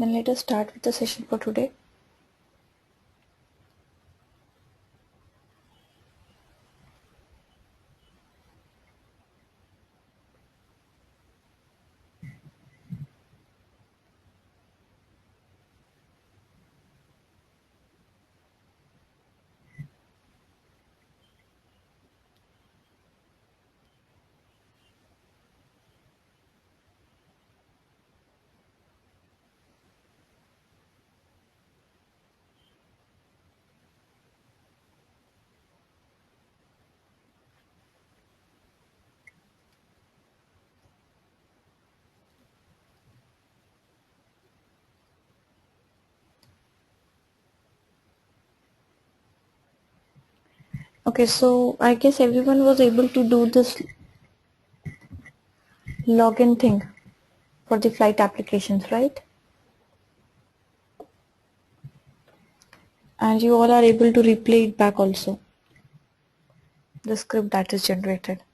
Then let us start with the session for today. Okay, so I guess everyone was able to do this login thing for the flight applications, right? And you all are able to replay it back also, the script that is generated.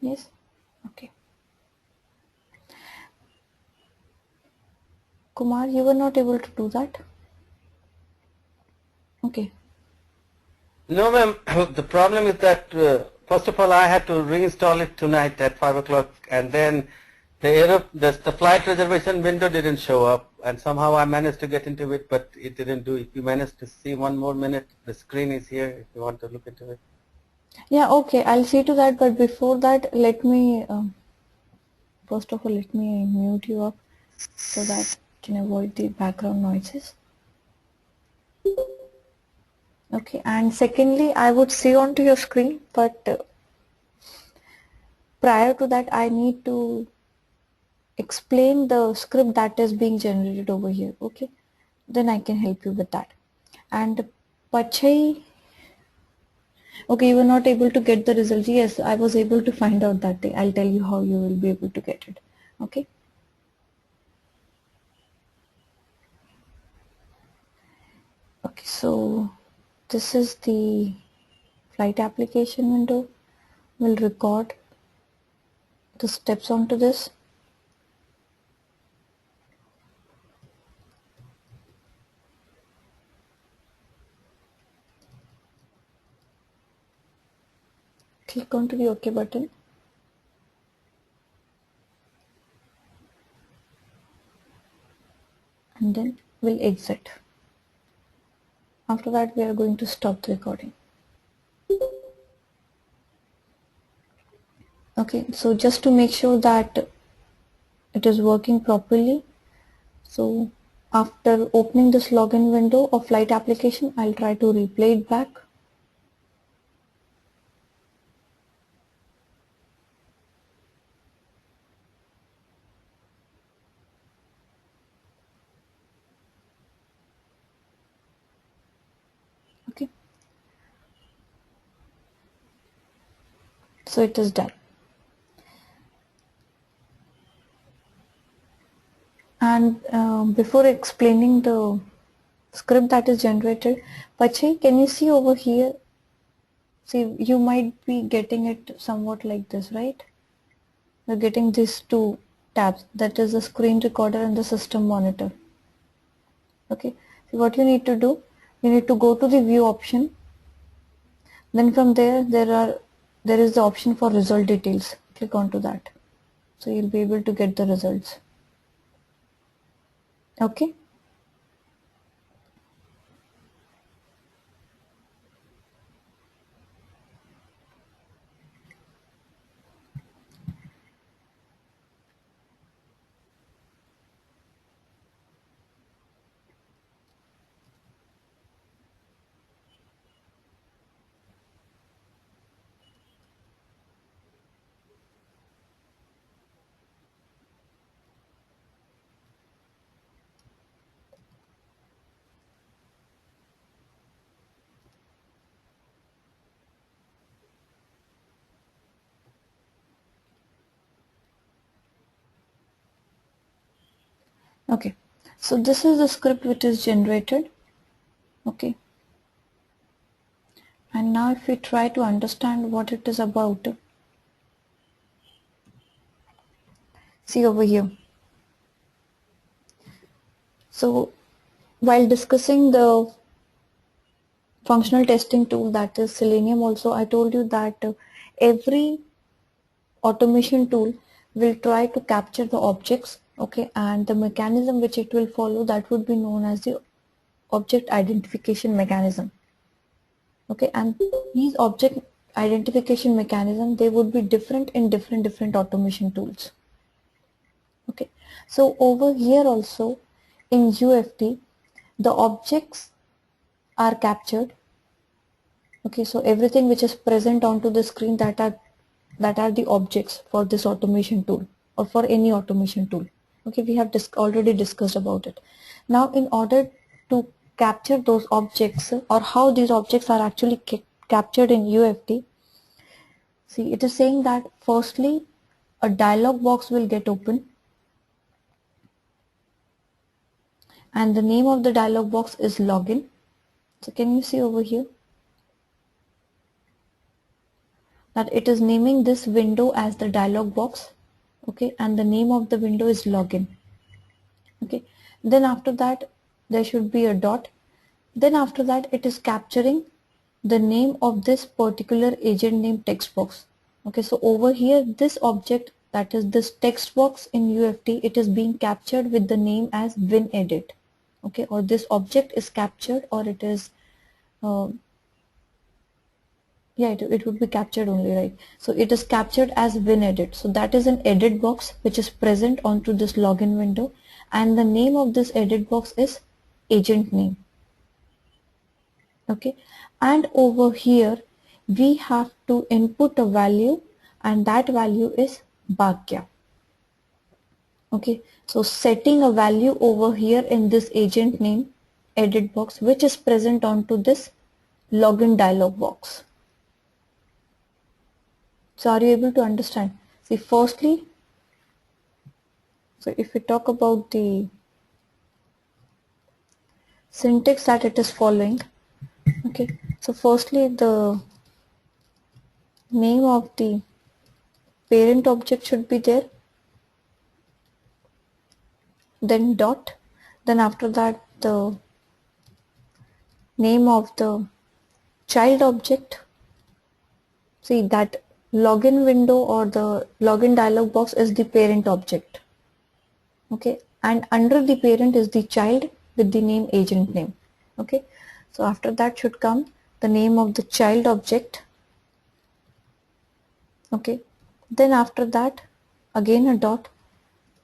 Yes? Okay. Kumar, you were not able to do that? Okay. No, ma'am. The problem is that first of all, I had to reinstall it tonight at 5 o'clock, and then the flight reservation window didn't show up, and somehow I managed to get into it, but it didn't do. If you manage to see one more minute, the screen is here. If you want to look into it. Yeah, okay, I'll see to that, but before that, let me, first of all, let me mute you up so that I can avoid the background noises. Okay, and secondly, I would see onto your screen, but prior to that, I need to explain the script that is being generated over here. Okay, then I can help you with that. And Pachai, okay, you were not able to get the results. Yes, I was able to find out that day. I'll tell you how you will be able to get it. Okay. Okay, so this is the flight application window. We'll record the steps onto this. Click onto the OK button. And then we'll exit. After that, we are going to stop the recording. Okay, so just to make sure that it is working properly, so after opening this login window of flight application, I'll try to replay it back. Okay, so it is done. And before explaining the script that is generated, Pache, can you see over here? See, you might be getting it somewhat like this, right? You're getting these two tabs, that is the screen recorder and the system monitor. Okay, so what you need to do, you need to go to the view option. Then from there is the option for result details. Click onto that. So you'll be able to get the results. Okay. Okay. So this is the script which is generated. Okay. And now if we try to understand what it is about, See over here. So while discussing the functional testing tool, that is Selenium, also I told you that every automation tool will try to capture the objects, okay, and the mechanism which it will follow, that would be known as the object identification mechanism. Okay, and these object identification mechanism, they would be different in different automation tools. Okay, so over here also in UFT the objects are captured. Okay, so everything which is present onto the screen, that are the objects for this automation tool or for any automation tool. Okay, we have already discussed about it. Now in order to capture those objects, or how these objects are actually captured in UFT, see, it is saying that firstly a dialog box will get open, and the name of the dialog box is login. So can you see over here that it is naming this window as the dialog box, okay, and the name of the window is login. Okay, then after that there should be a dot, then after that it is capturing the name of this particular agent name text box. Okay, so over here this object, that is this text box in UFT, it is being captured with the name as winEdit. Okay, or this object is captured, or it is uh, yeah, it would be captured only, right? So it is captured as winEdit. So that is an edit box which is present onto this login window, and the name of this edit box is agent name. Okay, and over here we have to input a value, and that value is Bhagya. Okay, so setting a value over here in this agent name edit box, which is present onto this login dialog box. So are you able to understand? See, firstly, so if we talk about the syntax that it is following, okay, so firstly the name of the parent object should be there, then dot, then after that the name of the child object. See, that login window or the login dialog box is the parent object. Okay, and under the parent is the child with the name agent name. Okay, so after that should come the name of the child object. Okay, then after that again a dot,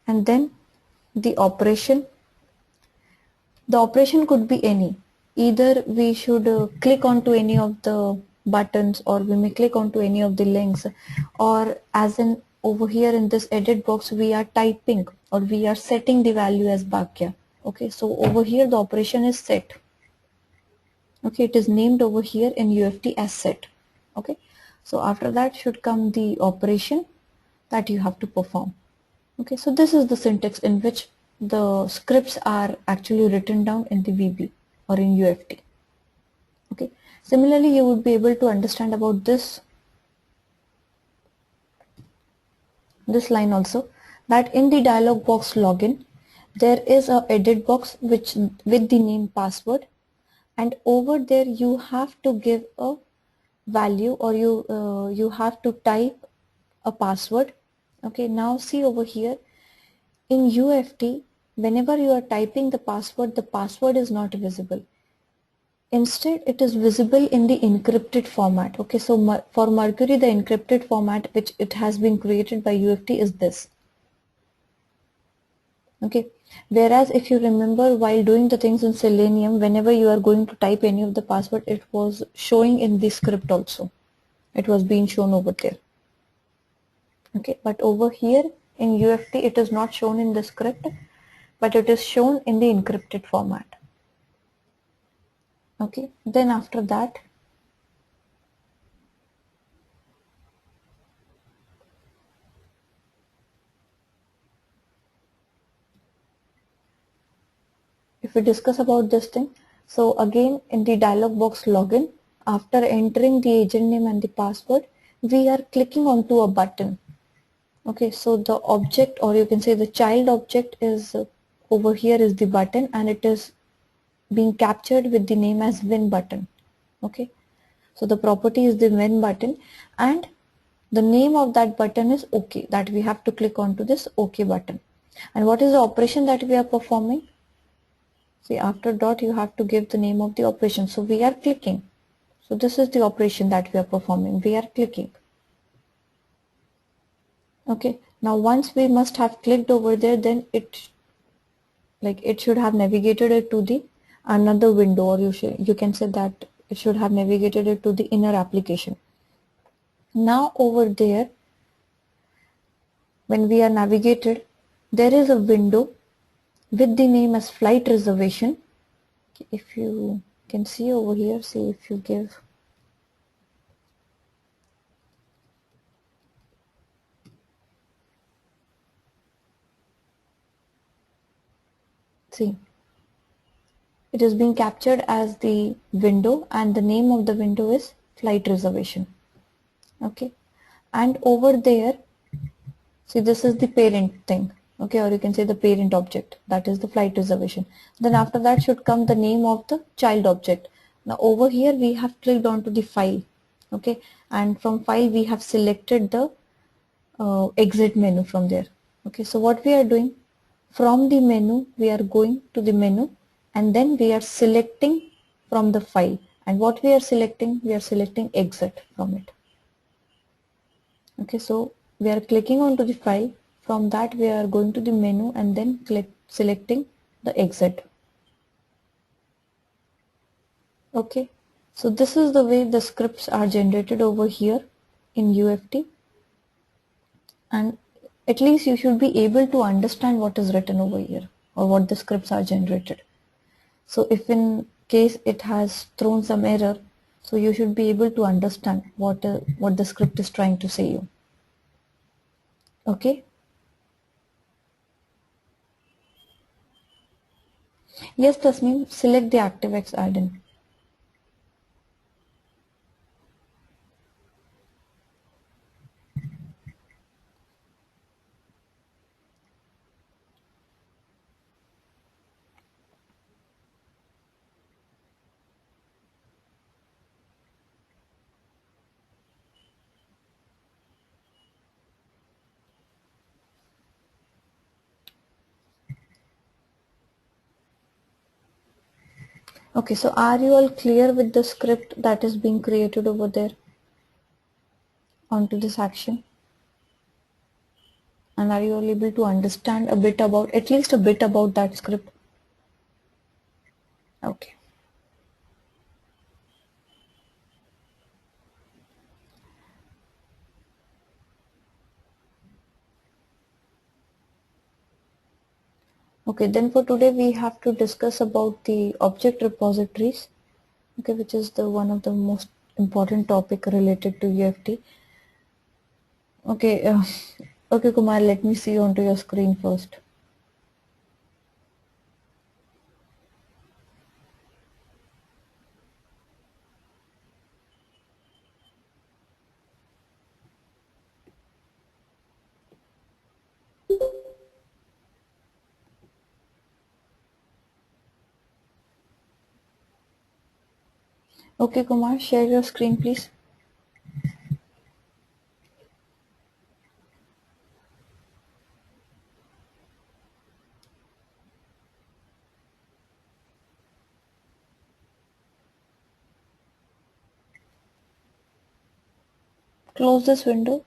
and then the operation. The operation could be any. Either we should click onto any of the buttons, or we may click onto any of the links, or as in over here in this edit box we are typing or we are setting the value as Bhagya. Okay, so over here the operation is set. Okay, it is named over here in UFT as set. Okay, so after that should come the operation that you have to perform. Okay, so this is the syntax in which the scripts are actually written down in the VB or in UFT. Okay, similarly you would be able to understand about this line also, that in the dialog box login there is a edit box which with the name password, and over there you have to give a value, or you have to type a password. Okay, now see over here in UFT, whenever you are typing the password is not visible. Instead, it is visible in the encrypted format. Okay, so for Mercury, the encrypted format which it has been created by UFT is this. Okay, whereas if you remember while doing the things in Selenium, whenever you are going to type any of the password, it was showing in the script also. It was being shown over there. Okay, but over here in UFT, it is not shown in the script, but it is shown in the encrypted format. Okay, then after that if we discuss about this thing, so again in the dialog box login, after entering the agent name and the password, we are clicking onto a button. Okay, so the object, or you can say the child object, is over here is the button, and it is being captured with the name as win button. Okay, so the property is the win button, and the name of that button is OK, that we have to click onto this OK button. And what is the operation that we are performing? See, after dot you have to give the name of the operation. So we are clicking. So this is the operation that we are performing. We are clicking. Okay, now once we must have clicked over there, then it should have navigated it to the another window, or you can say that it should have navigated it to the inner application. Now over there, when we are navigated, there is a window with the name as flight reservation. If you can see over here, see if you give, see, it is being captured as the window, and the name of the window is flight reservation. Okay, and over there, see, this is the parent thing. Okay, or you can say the parent object, that is the flight reservation. Then after that should come the name of the child object. Now over here we have clicked onto the file. Okay, and from file we have selected the exit menu from there. Okay, so what we are doing, from the menu we are going to the menu, and then we are selecting from the file, and what we are selecting, we are selecting exit from it. Okay, so we are clicking onto the file, from that we are going to the menu and then selecting the exit. Okay, so this is the way the scripts are generated over here in UFT, and at least you should be able to understand what is written over here, or what the scripts are generated. So if in case it has thrown some error, so you should be able to understand what the script is trying to say you. Okay, yes Tasneem, select the ActiveX add-in. Okay, so are you all clear with the script that is being created over there onto this action? And are you all able to understand a bit about, at least a bit about that script? Okay. Okay, then for today we have to discuss about the object repositories, okay, which is the one of the most important topic related to UFT. Okay, okay Kumar, let me see onto your screen first. Okay Kumar, share your screen please. Close this window.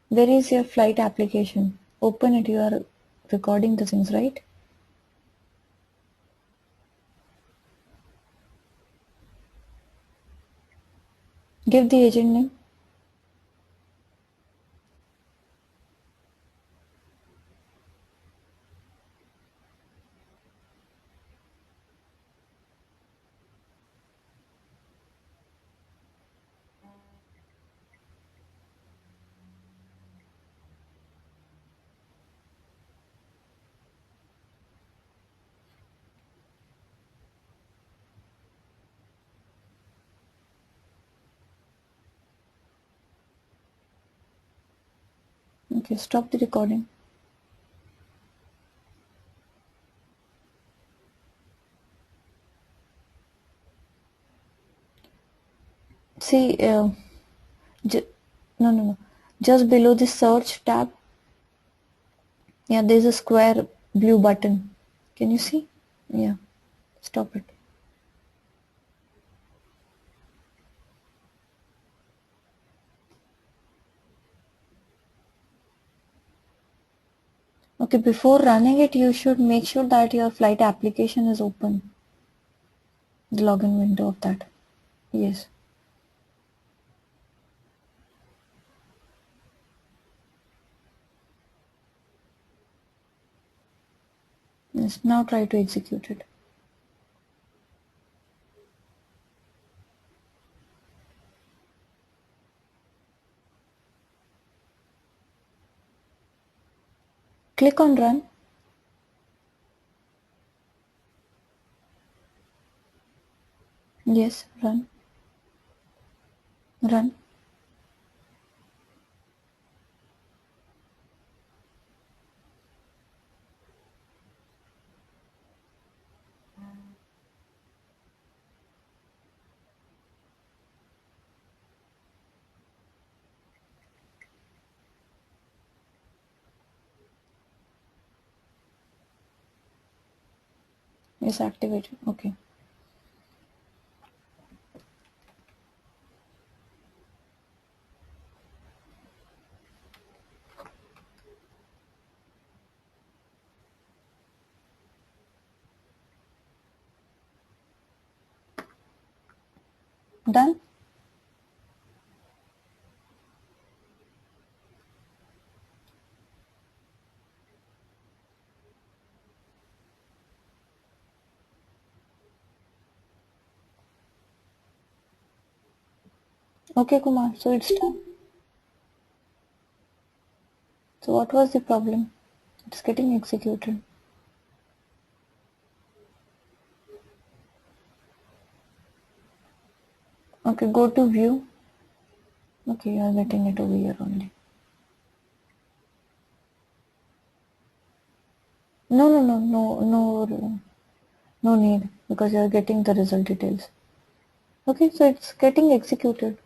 Where is your flight application? Open it, you are recording the things, right? Give the agent name. Okay, stop the recording. See, no, no, no. Just below the search tab, yeah, there's a square blue button. Can you see? Yeah, stop it. Okay, before running it, you should make sure that your flight application is open. The login window of that. Yes. Yes. Now try to execute it. Click on run. Yes, run. Run. Yes, activated. Okay. Done. Okay, Kumar. So it's done. So what was the problem? It's getting executed. Okay, go to view. Okay, you are getting it over here only. No, no, no, no, no, no need because you are getting the result details. Okay, so it's getting executed.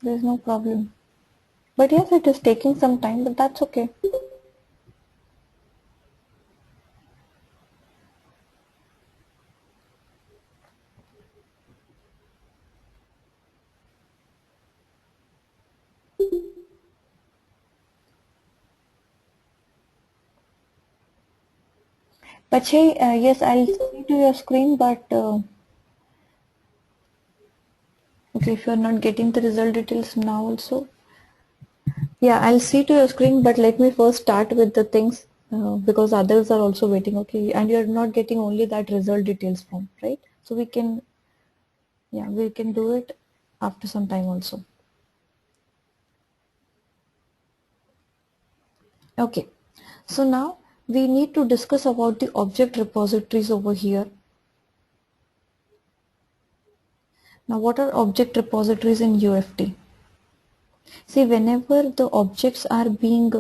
There is no problem. But yes, it is taking some time, but that's okay. But hey, yes, I'll see to your screen, but okay, if you're not getting the result details now also. Yeah, I'll see to your screen, but let me first start with the things because others are also waiting. Okay, and you're not getting only that result details form, right? So we can, yeah, we can do it after some time also. Okay, so now we need to discuss about the object repositories over here. Now, what are object repositories in UFT? See, whenever the objects are being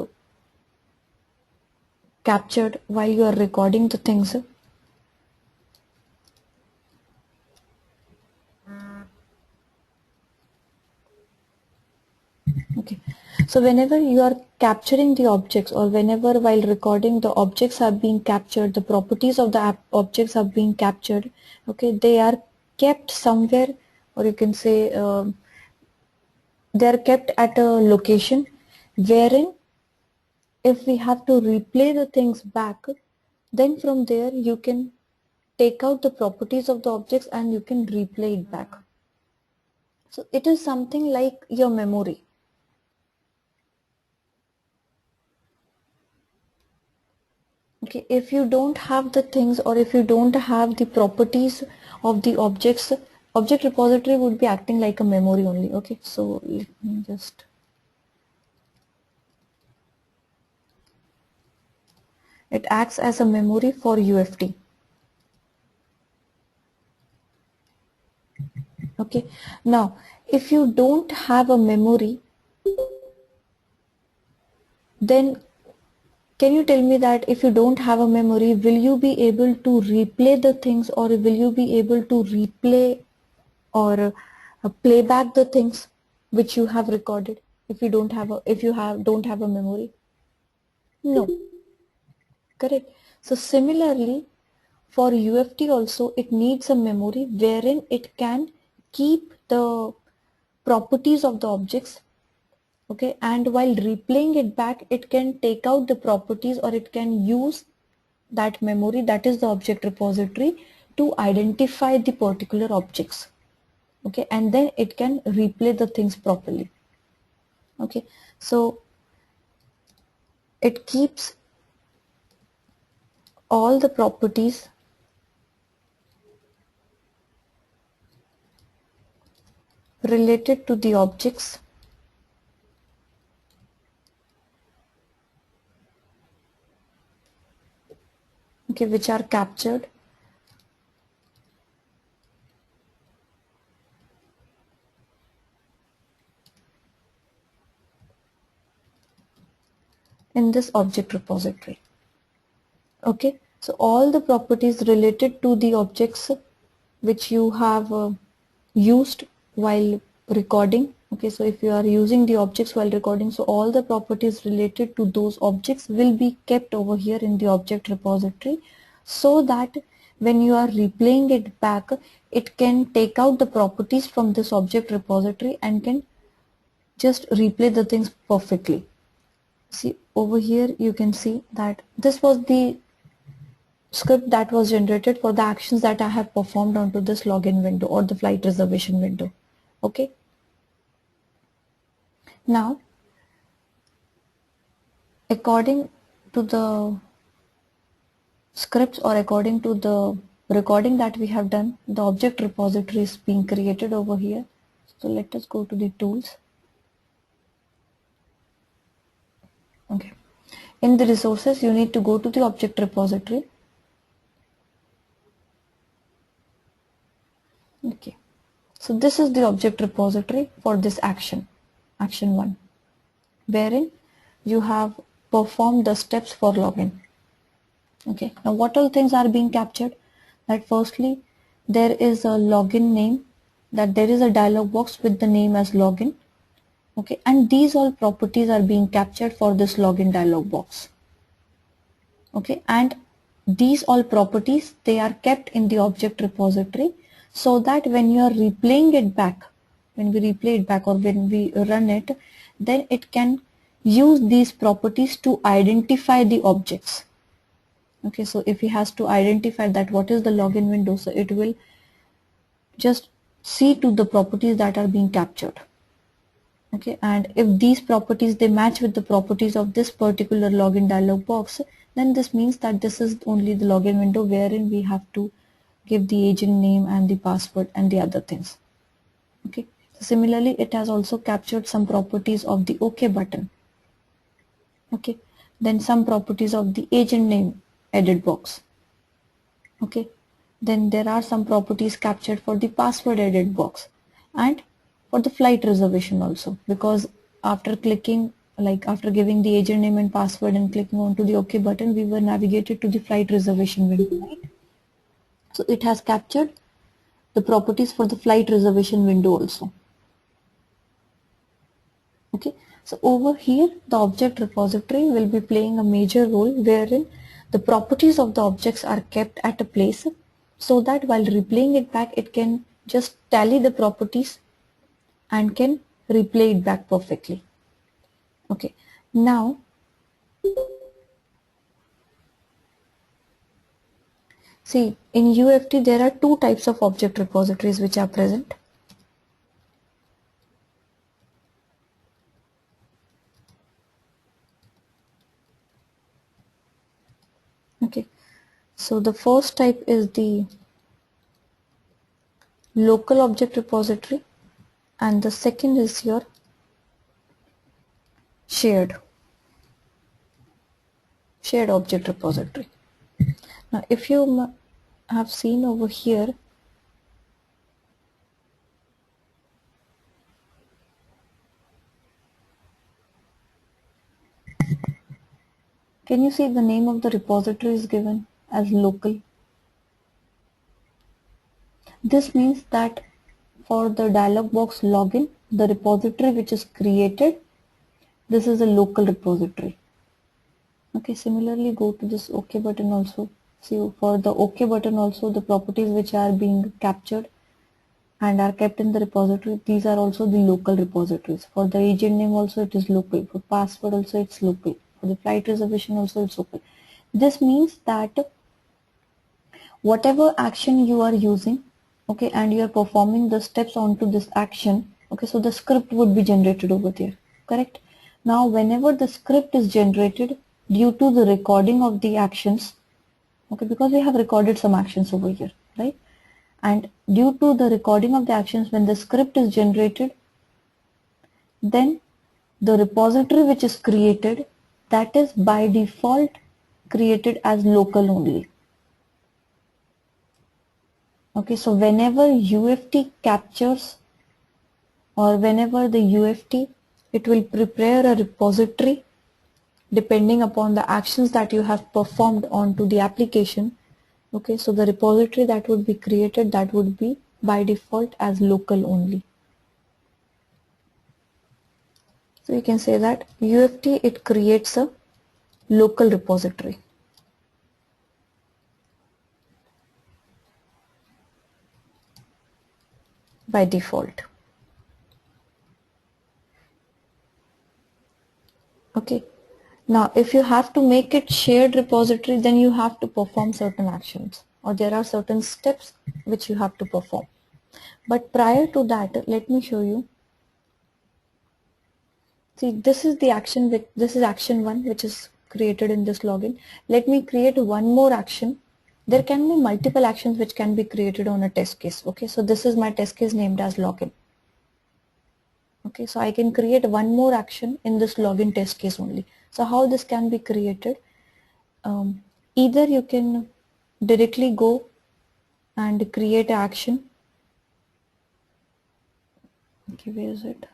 captured while you are recording the things, okay, so whenever you are capturing the objects or whenever while recording the objects are being captured, the properties of the objects are being captured, okay, they are kept somewhere, or you can say they are kept at a location wherein if we have to replay the things back, then from there you can take out the properties of the objects and you can replay it back. So it is something like your memory. Okay, if you don't have the things or if you don't have the properties of the objects, object repository would be acting like a memory only. Okay, so let me just, it acts as a memory for UFT. Okay, now if you don't have a memory, then can you tell me that if you don't have a memory, will you be able to replay the things, or will you be able to replay or play back the things which you have recorded if you don't have a memory? No, correct. So similarly, for UFT also it needs a memory wherein it can keep the properties of the objects, okay, and while replaying it back it can take out the properties, or it can use that memory, that is the object repository, to identify the particular objects, okay, and then it can replay the things properly. Okay, so it keeps all the properties related to the objects okay which are captured in this object repository. Okay, so all the properties related to the objects which you have used while recording. Okay, so if you are using the objects while recording, so all the properties related to those objects will be kept over here in the object repository, so that when you are replaying it back, it can take out the properties from this object repository and can just replay the things perfectly. See over here you can see that this was the script that was generated for the actions that I have performed onto this login window or the flight reservation window. Okay, now according to the scripts, or according to the recording that we have done, the object repository is being created over here. So let us go to the tools. Okay, in the resources you need to go to the object repository. Okay, so this is the object repository for this action 1, wherein you have performed the steps for login. Okay, now what all things are being captured? That firstly, there is a login name, that there is a dialog box with the name as login. Okay, and these all properties are being captured for this login dialog box. Okay, and these all properties, they are kept in the object repository, so that when you are replaying it back, when we replay it back or when we run it, then it can use these properties to identify the objects. Okay, so if he has to identify that what is the login window, so it will just see to the properties that are being captured. Okay, and if these properties they match with the properties of this particular login dialog box, then this means that this is only the login window wherein we have to give the agent name and the password and the other things. Okay, so similarly it has also captured some properties of the OK button. Okay, then some properties of the agent name edit box. Okay, then there are some properties captured for the password edit box and for the flight reservation also, because after clicking, like after giving the agent name and password and clicking onto the OK button, we were navigated to the flight reservation window, right? So it has captured the properties for the flight reservation window also. Okay, so over here the object repository will be playing a major role, wherein the properties of the objects are kept at a place, so that while replaying it back it can just tally the properties and can replay it back perfectly. Okay, now see, in UFT there are two types of object repositories which are present. Okay, so the first type is the local object repository and the second is your shared object repository. Now if you have seen over here, Can you see the name of the repository is given as local? This means that for the dialog box login, the repository which is created, this is a local repository. Okay, similarly go to this OK button also. See, for the OK button also, the properties which are being captured and are kept in the repository, these are also the local repositories. For the agent name also it is local. For password also it's local. For the flight reservation also it's local. This means that whatever action you are using, okay, and you are performing the steps onto this action, okay, so the script would be generated over there, correct? Now whenever the script is generated due to the recording of the actions, okay, because we have recorded some actions over here, right? And due to the recording of the actions, when the script is generated, then the repository which is created, that is by default created as local only. Okay, so whenever UFT captures, or whenever the UFT, it will prepare a repository depending upon the actions that you have performed onto the application. Okay, so the repository that would be created, that would be by default as local only. So you can say that UFT, it creates a local repository. By default. Okay. Now, if you have to make it shared repository, then you have to perform certain actions, or there are certain steps which you have to perform. But prior to that, let me show you. See, this is the action, this is action 1 which is created in this login. Let me create one more action. There can be multiple actions which can be created on a test case. Okay, so this is my test case named as login. Okay, so I can create one more action in this login test case only. So how this can be created? Either you can directly go and create an action. Okay, where is it?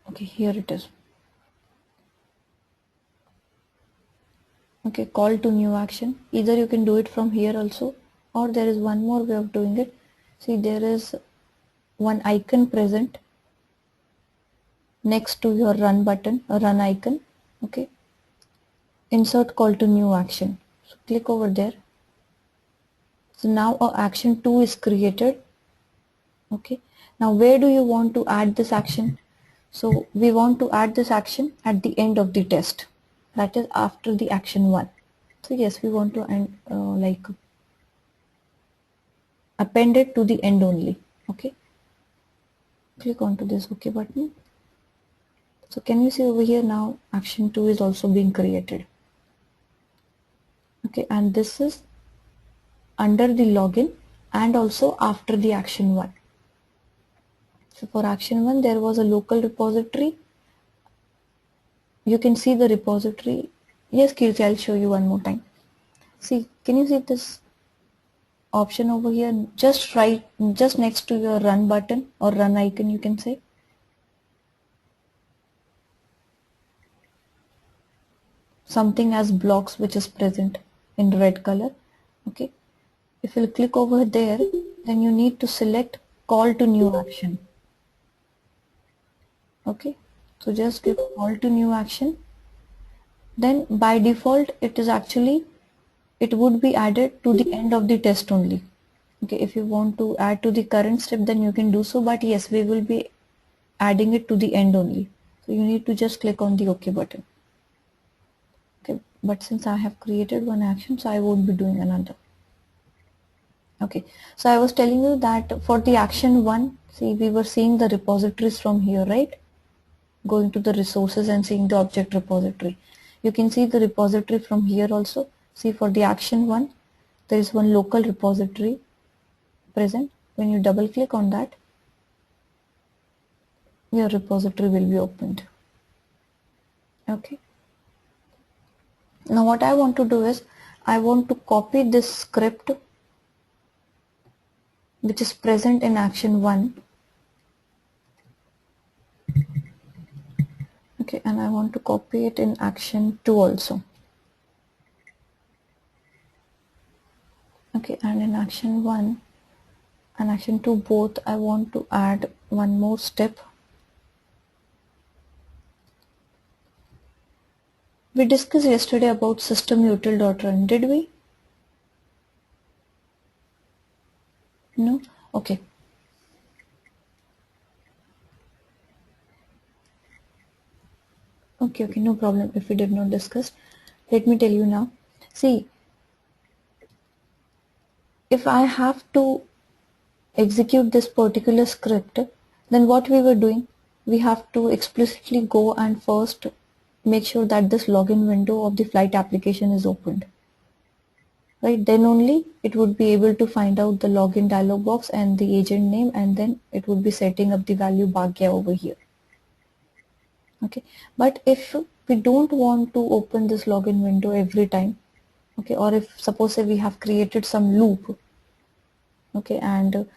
Okay, here it is. Okay, call to new action. Either you can do it from here also, or there is one more way of doing it. See, there is one icon present next to your run button, a run icon. Okay, insert call to new action. So click over there. So now action 2 is created. Okay, now where do you want to add this action? So we want to add this action at the end of the test, that is after the action 1. So yes, we want to append it to the end only. Okay, click onto this OK button. So can you see over here, now action 2 is also being created. Okay, and this is under the login and also after the action 1. So for action 1 there was a local repository. You can see the repository. Yes, Kirti, I'll show you one more time. See, can you see this option over here? Just next to your run button or run icon, you can say. Something as blocks which is present in red color. Okay. If you click over there, then you need to select call to new action. Okay. So just click call to new action. Then by default, it would be added to the end of the test only. Okay, if you want to add to the current step, then you can do so, but yes, we will be adding it to the end only. So you need to just click on the OK button. Okay, but since I have created one action, so I won't be doing another. Okay, so I was telling you that for the action 1, see, we were seeing the repositories from here, right? Going to the resources and seeing the object repository. You can see the repository from here also. See, for the action 1, there is one local repository present. When you double click on that, your repository will be opened. Okay. Now what I want to do is, I want to copy this script which is present in action 1 and I want to copy it in action 2 also. Okay, and in action 1 and action 2 both, I want to add one more step. We discussed yesterday about system util.run, did we? No? Okay. Okay, no problem if we did not discuss. Let me tell you now. See, if I have to execute this particular script, then what we were doing, we have to explicitly go and first make sure that this login window of the flight application is opened. Right, then only it would be able to find out the login dialog box and the agent name, and then it would be setting up the value Bhagya over here. Okay, but if we don't want to open this login window every time, okay, or if suppose say we have created some loop, okay, and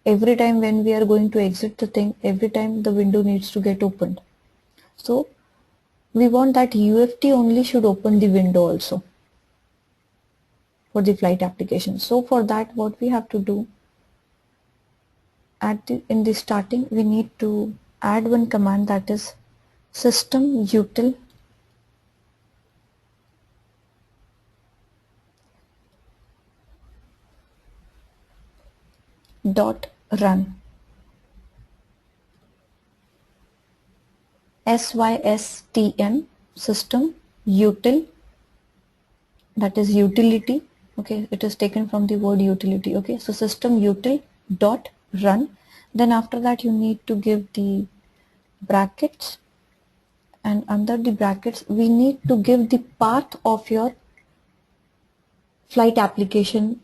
every time when we are going to exit the thing, every time the window needs to get opened. So we want that UFT only should open the window also for the flight application. So for that, what we have to do, in the starting, we need to add one command, that is system util dot run, system system util, that is utility. Okay, it is taken from the word utility. Okay, so system util dot run. Then after that you need to give the brackets, and under the brackets we need to give the path of your flight application.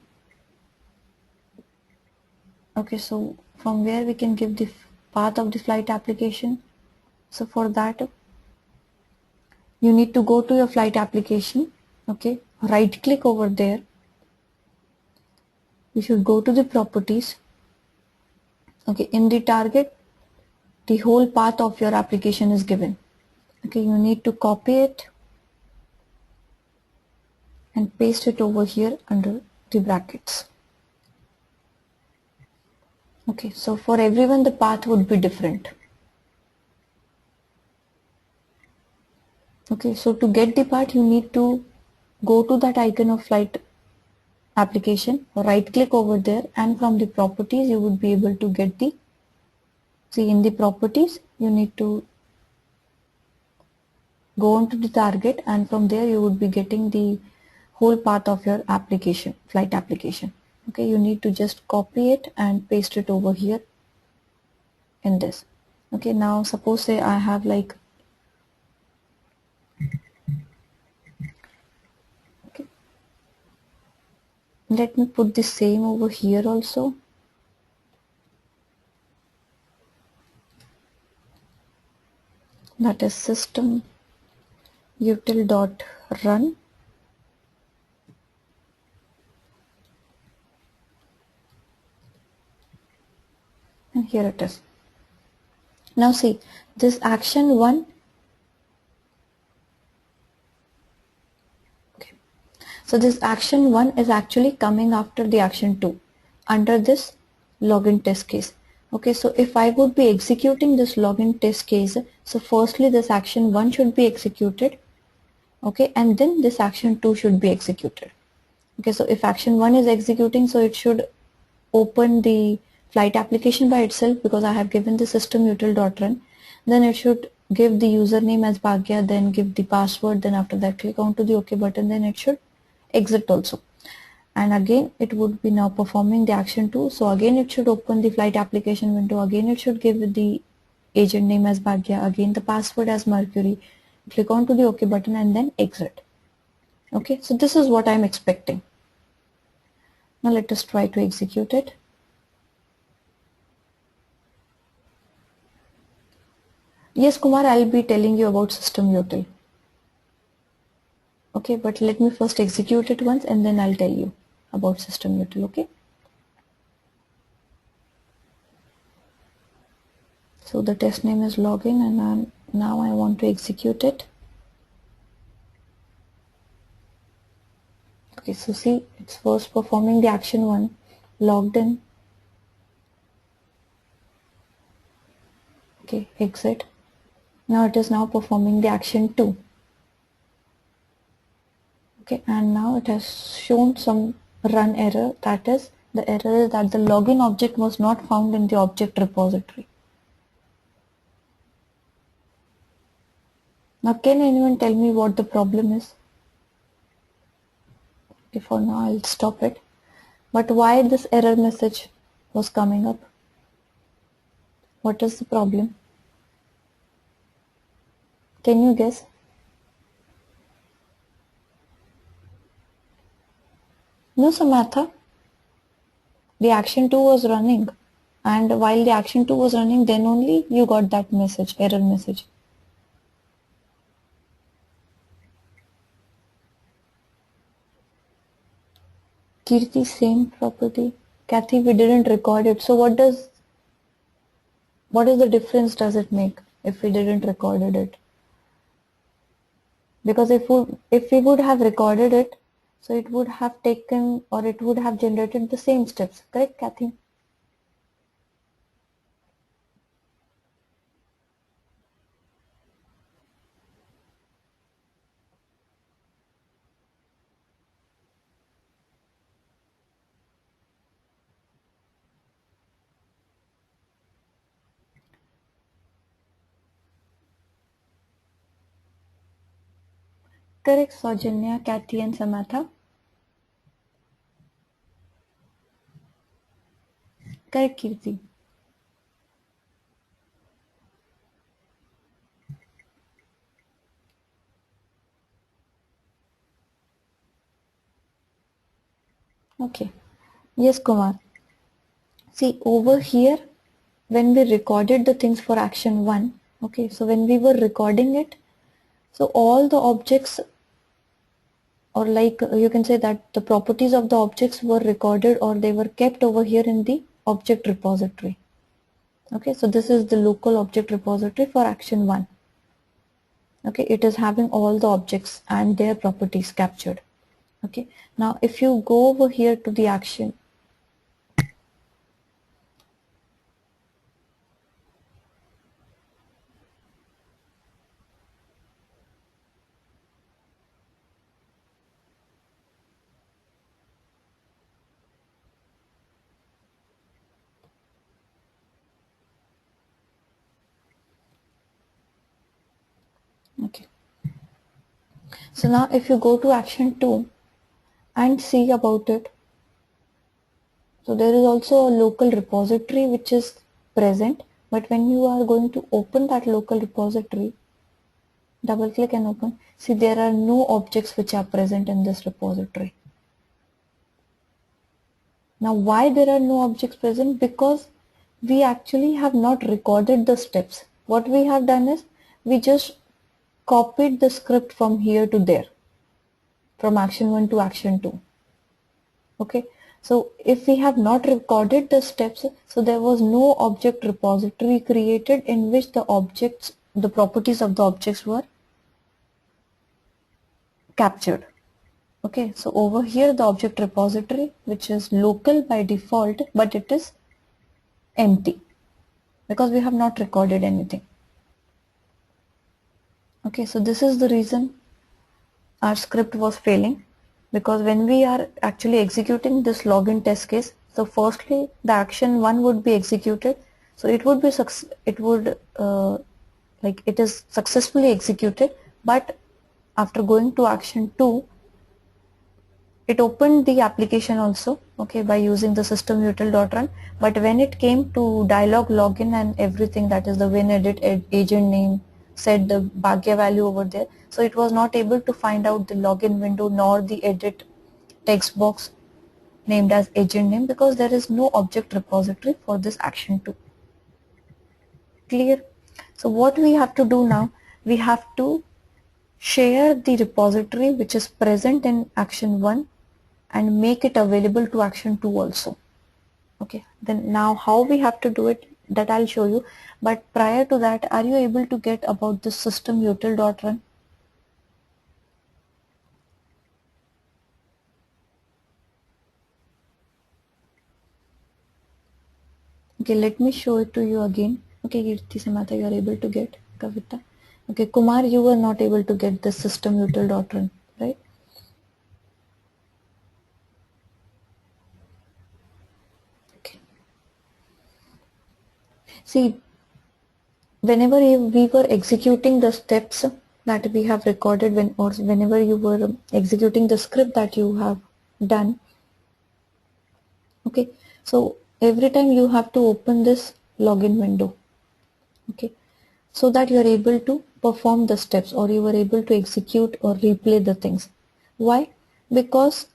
Okay, so from where we can give the path of the flight application? So for that, you need to go to your flight application. Okay, right click over there. You should go to the properties. Okay, in the target, the whole path of your application is given. Okay, you need to copy it and paste it over here under the brackets. Okay, so for everyone the path would be different. Okay, so to get the path, you need to go to that icon of flight application, right click over there, and from the properties you would be able to get the, see, in the properties you need to go on to the target, and from there you would be getting the whole path of your application, flight application. Okay, you need to just copy it and paste it over here in this. Okay, now suppose say I have like, okay, let me put the same over here also. That is system util dot run, and here it is. Now see, this action 1, okay, so this action 1 is actually coming after the action 2 under this login test case. Okay, so if I would be executing this login test case, so firstly this action 1 should be executed, okay, and then this action 2 should be executed. Okay, so if action 1 is executing, so it should open the flight application by itself because I have given the system util.run. Then it should give the username as Bhagya, then give the password, then after that click on to the OK button, then it should exit also. And again it would be now performing the action 2. So again it should open the flight application window, again it should give the agent name as Bhagya, again the password as Mercury, click on to the OK button and then exit. Okay, so this is what I am expecting. Now let us try to execute it. Yes, Kumar, I'll be telling you about system util. Okay, but let me first execute it once and then I'll tell you about system util, okay? So the test name is login and I'm now I want to execute it. Okay, so see, it's first performing the action 1, logged in. Okay, exit. Now it is now performing the action 2. Okay, and now it has shown some run error. That is, the error is that the login object was not found in the object repository. Now can anyone tell me what the problem is? Okay, for now I'll stop it. But why this error message was coming up? What is the problem? Can you guess? No, Samantha. The action 2 was running, and while the action 2 was running, then only you got that message, error message. Kirti, same property. Kathy, we didn't record it. So what is the difference does it make if we didn't recorded it? Because if we would have recorded it, so it would have taken, or it would have generated the same steps. Correct, Kathy? Correct, Saujanya, Kathy and Samantha. Correct, Kirti. Okay. Yes, Kumar. See, over here, when we recorded the things for action 1, okay, so when we were recording it, so all the objects, or like you can say that the properties of the objects were recorded, or they were kept over here in the object repository. Okay, so this is the local object repository for action 1. Okay, it is having all the objects and their properties captured. Okay, now if you go over here to the action, okay, so now if you go to action 2 and see about it, so there is also a local repository which is present, but when you are going to open that local repository, double click and open, see there are no objects which are present in this repository. Now why there are no objects present? Because we actually have not recorded the steps. What we have done is we just copied the script from here to there, from action 1 to action 2. Okay, so if we have not recorded the steps, so there was no object repository created in which the objects, the properties of the objects were captured. Okay, so over here the object repository, which is local by default, but it is empty because we have not recorded anything. Okay, so this is the reason our script was failing, because when we are actually executing this login test case, so firstly the action 1 would be executed, so it would be like it is successfully executed, but after going to action 2, it opened the application also, okay, by using the systemutil.run, but when it came to dialog login and everything, that is the win edit agent name, set the Bhagya value over there, so it was not able to find out the login window nor the edit text box named as agent name, because there is no object repository for this action 2. Clear? So what we have to do now, we have to share the repository which is present in action 1 and make it available to action 2 also. Okay, then now how we have to do it? that I'll show you. But prior to that, are you able to get about the system util.run? Okay, let me show it to you again. Okay, Kirti Samata, you are able to get. Kavita. Okay, Kumar, you were not able to get the system util.run, right? Okay. See, whenever we were executing the steps that we have recorded, or whenever you were executing the script that you have done, okay, so every time you have to open this login window, okay, so that you are able to perform the steps, or you are able to execute or replay the things. Why? Because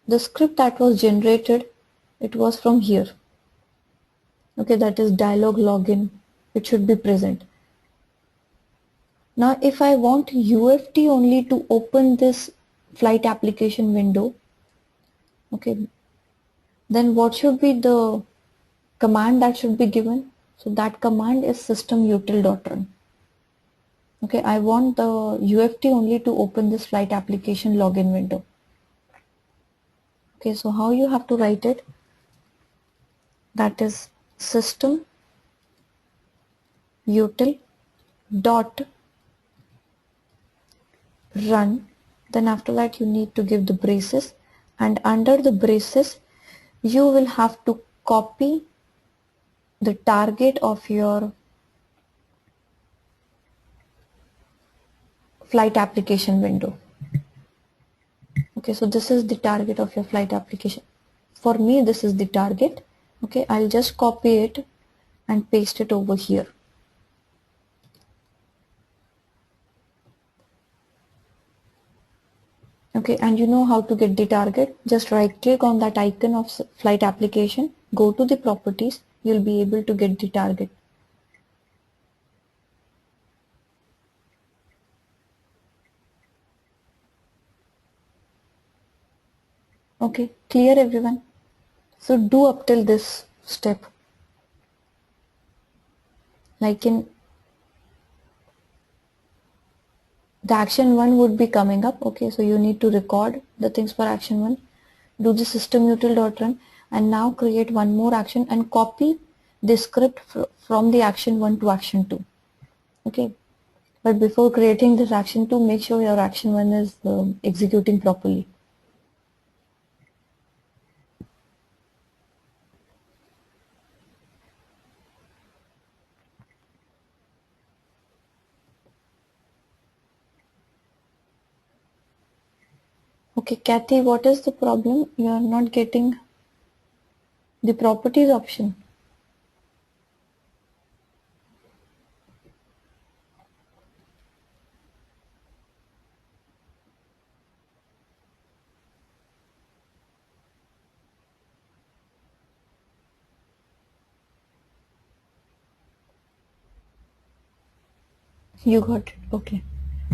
the script that was generated, it was from here, okay, that is dialog login, it should be present. Now if I want UFT only to open this flight application window, okay, then what should be the command that should be given? So that command is system-util.run. Okay, I want the UFT only to open this flight application login window. Okay, so how you have to write it? That is system util dot run. Then after that you need to give the braces, and under the braces you will have to copy the target of your flight application window. Okay, so this is the target of your flight application. For me, this is the target. Okay, I'll just copy it and paste it over here. Okay, and you know how to get the target. Just right click on that icon of flight application, go to the properties, you'll be able to get the target. Okay, clear everyone? So do up till this step. Like in the action 1 would be coming up. Okay, so you need to record the things for action 1, do the system-util.run, and now create one more action and copy the script from the action 1 to action 2. Okay, but before creating this action 2, make sure your action 1 is executing properly. Okay, Kathy, what is the problem? You are not getting the properties option. You got it. Okay.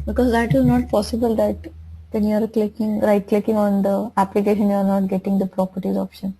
Because that is not possible that when you are clicking, right clicking on the application, you are not getting the properties option.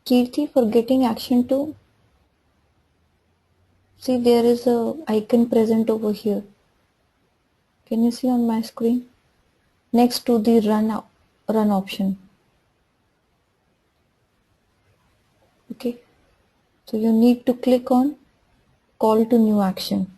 Kirti, for getting action 2, see there is a icon present over here. Can you see on my screen? Next to the run option. Okay. So you need to click on call to new action.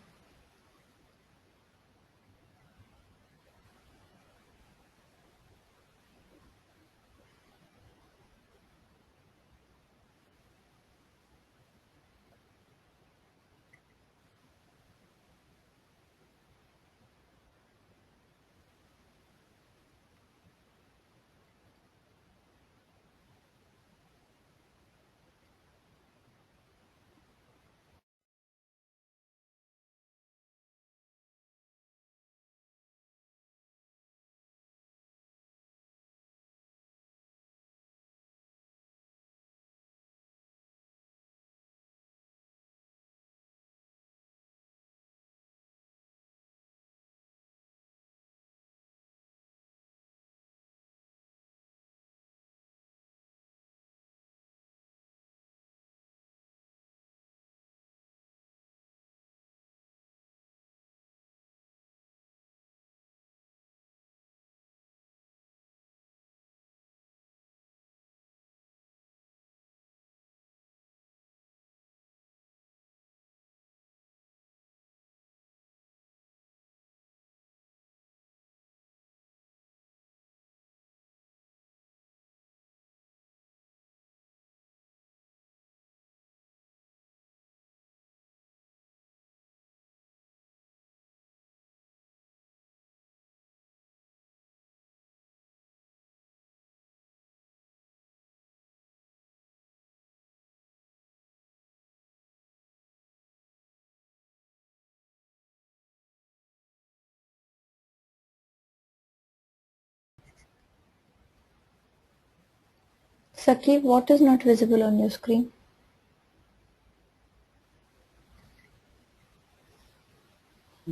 Saki, what is not visible on your screen?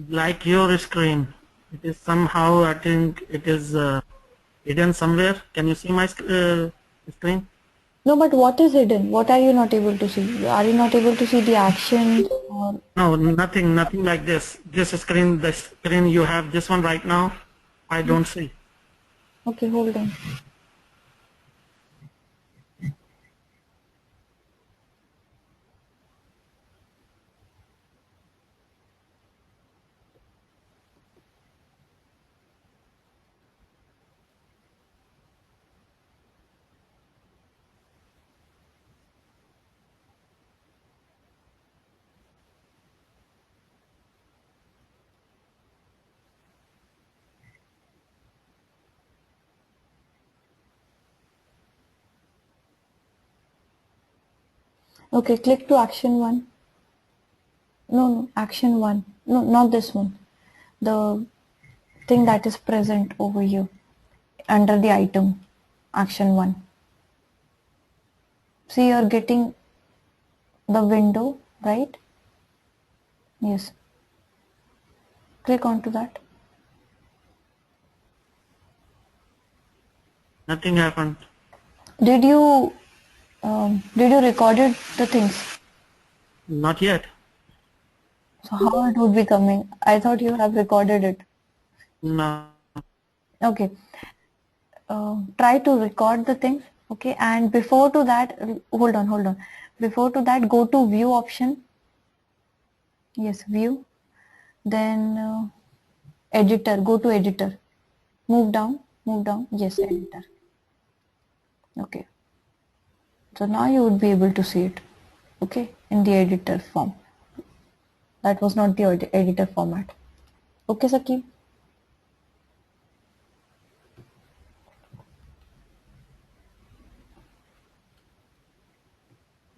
Like your screen. It is somehow, I think it is hidden somewhere. Can you see my screen? No, but what is hidden? What are you not able to see? Are you not able to see the action or No, nothing like this. This screen, the screen you have, this one right now, I don't see. okay, hold on. Okay, click to action 1. No, action 1. No, not this one. The thing that is present over here under the item, action 1. See, you're getting the window, right? Yes. Click onto that. Nothing happened. Did you recorded the things? Not yet. So how it would be coming? I thought you have recorded it. No. Okay. Try to record the things. Okay. And before to that, hold on. Before to that, go to view option. Yes, view. Then editor. Go to editor. Move down. Move down. Yes, editor. Okay. So now you would be able to see it. Okay. In the editor form. That was not the editor format. Okay, Saki.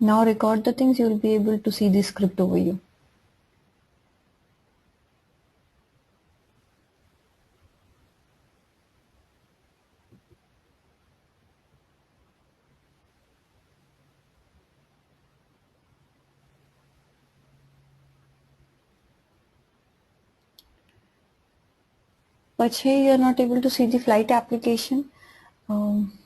Now record the things, you will be able to see the script over you. But here you are not able to see the flight application. Um,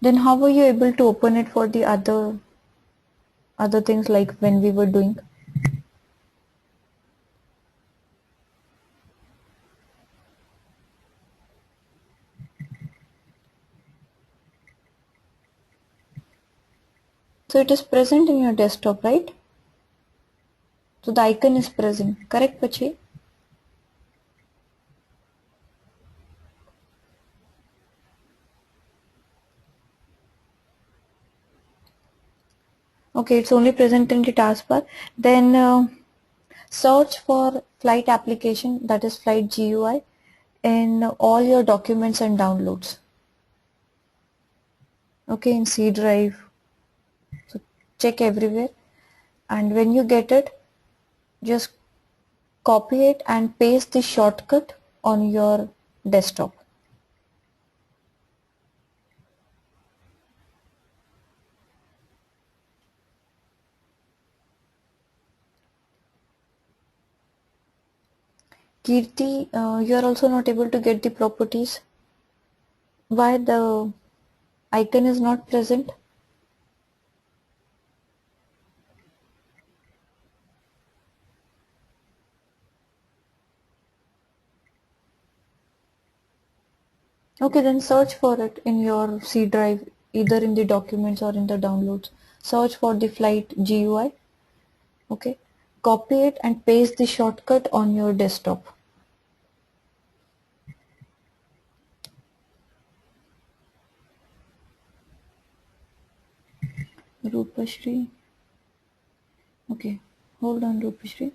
Then how were you able to open it for the other things like when we were doing? So it is present in your desktop, right? So the icon is present, correct, Pachi? Okay, it's only present in the taskbar. Then search for flight application, that is flight GUI, in all your documents and downloads. Okay, in C drive. So check everywhere, and when you get it, just copy it and paste the shortcut on your desktop. Kirti, you are also not able to get the properties. Why the icon is not present? Okay, then search for it in your C drive, either in the documents or in the downloads. Search for the flight GUI. Okay, copy it and paste the shortcut on your desktop. Rupashri. Okay, hold on, Rupashri.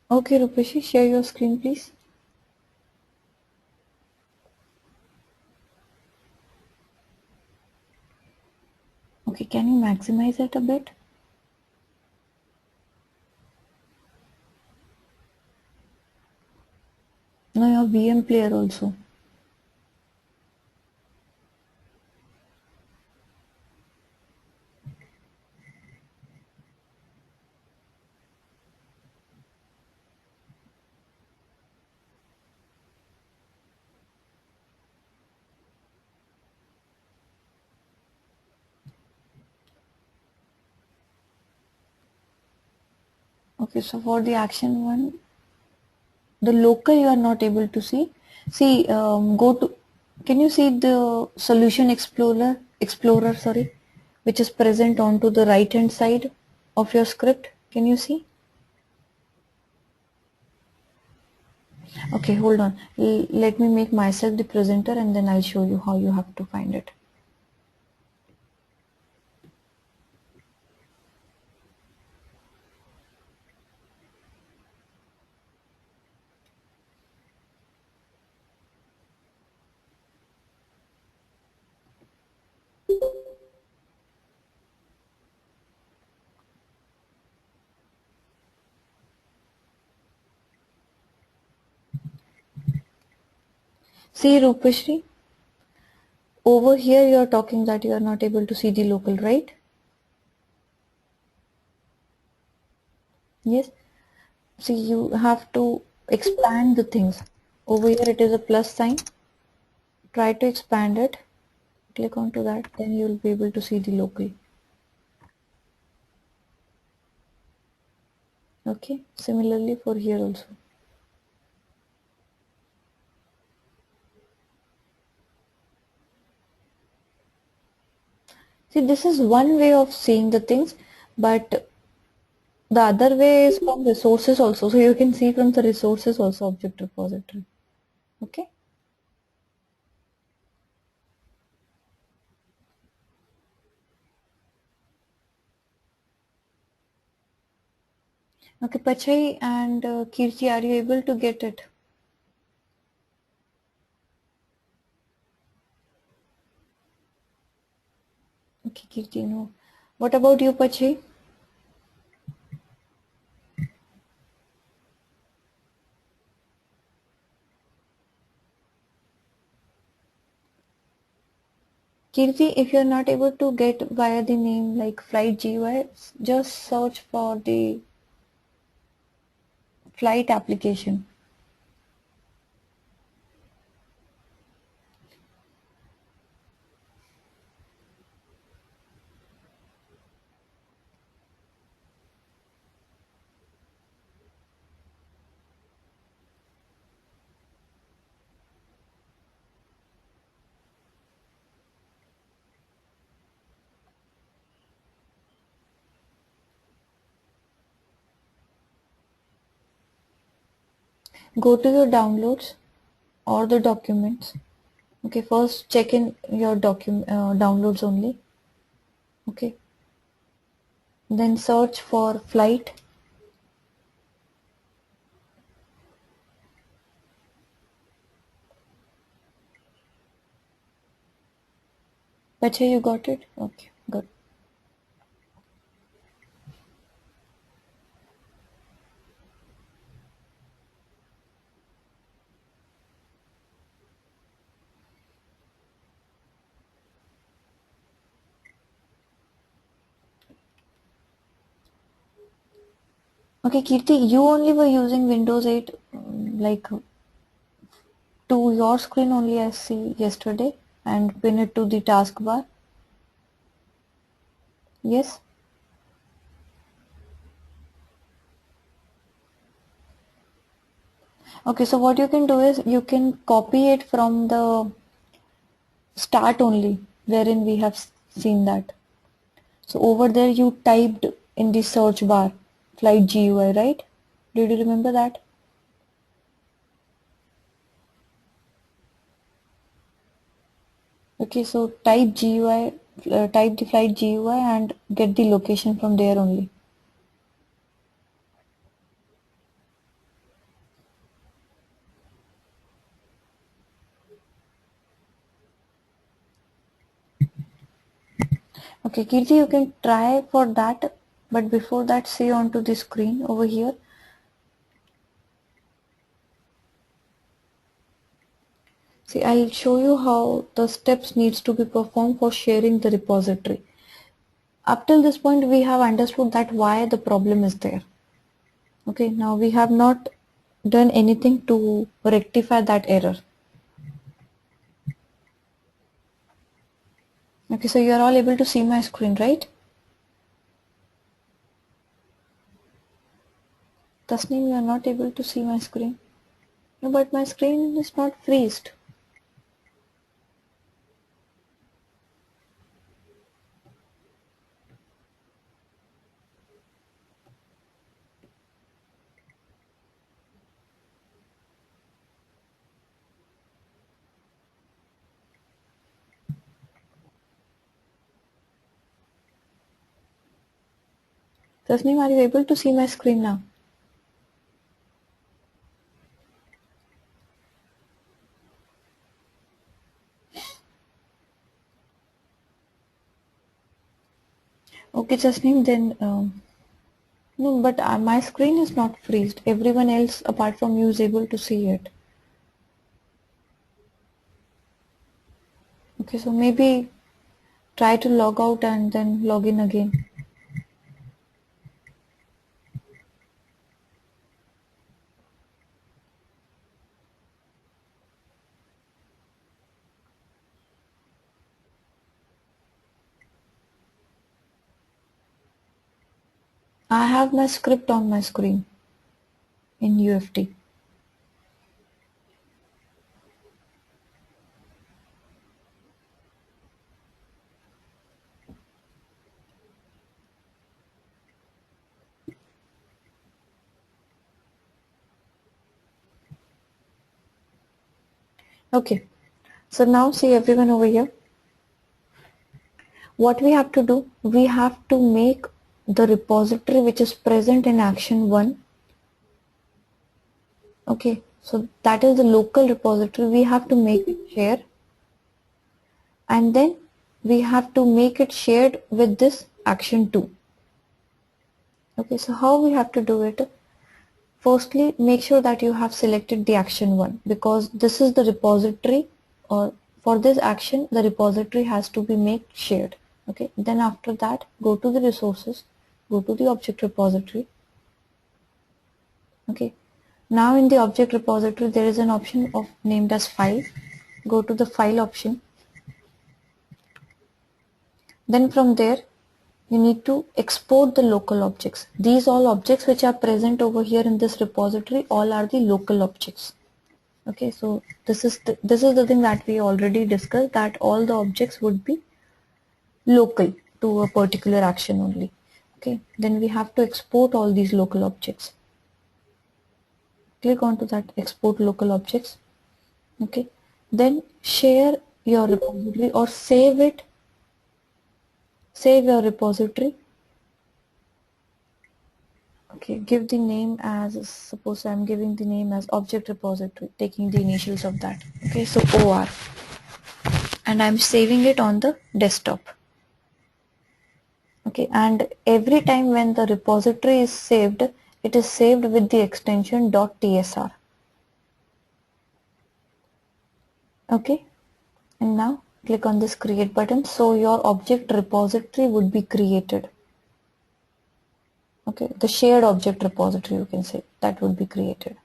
Okay, Rupashri, share your screen, please. Okay, can you maximize it a bit? No, your VM player also. Okay, so for the action one, the local you are not able to see. See, go to, can you see the solution explorer, sorry, which is present onto the right hand side of your script? Can you see? Okay, hold on. Let me make myself the presenter and then I'll show you how you have to find it. See, Rupashri, over here you are talking that you are not able to see the local, right? Yes. See, you have to expand the things. Over here it is a plus sign. Try to expand it. Click onto that, then you will be able to see the local. Okay, similarly for here also. See, this is one way of seeing the things, but the other way is from resources also. So you can see from the resources also object repository. Okay. Okay, Pachai and Kirti, are you able to get it? Okay, Kirti, no. What about you, Pachai? Kirti, if you're not able to get via the name like flight GUI, just search for the flight application. Go to your downloads or the documents. Okay, first check in your downloads only. Okay, then search for flight. Bacha, you got it? Okay, good. Okay, Kirti, you only were using Windows 8 like to your screen only I see yesterday and pin it to the taskbar. Yes? Okay, so what you can do is you can copy it from the start only wherein we have seen that. So over there you typed in the search bar flight GUI, right? Did you remember that? Okay, so type GUI, type the flight GUI and get the location from there only. Okay, Kirti, you can try for that, but before that, see onto the screen over here. See, I'll show you how the steps needs to be performed for sharing the repository. Up till this point, we have understood that why the problem is there. Okay, now we have not done anything to rectify that error. Okay, so you are all able to see my screen, right? Tasneem, you are not able to see my screen. No, but my screen is not freezed. Tasneem, are you able to see my screen now? Okay, Tasneem, then no, but my screen is not freezed. Everyone else apart from you is able to see it. Okay, so maybe try to log out and then log in again. I have my script on my screen in UFT. Okay, so now see everyone over here. What we have to do, we have to make the repository which is present in action 1. Okay, so that is the local repository. We have to make it share, and then we have to make it shared with this action 2. Okay, so how we have to do it? Firstly, make sure that you have selected the action 1 because this is the repository or for this action the repository has to be made shared. Okay, then after that go to the resources, go to the object repository. Okay, now in the object repository there is an option of named as file. Go to the file option. Then from there you need to export the local objects. These all objects which are present over here in this repository all are the local objects. Okay, so this is the thing that we already discussed, that all the objects would be local to a particular action only. Okay, then we have to export all these local objects. Click onto that export local objects. Okay, then share your repository or save it. Save your repository. Okay, give the name as, suppose I'm giving the name as object repository, taking the initials of that. Okay, so OR, and I'm saving it on the desktop. Okay, and every time when the repository is saved, it is saved with the extension .tsr. Okay, and now click on this create button, so your object repository would be created. Okay, the shared object repository, you can say, that would be created.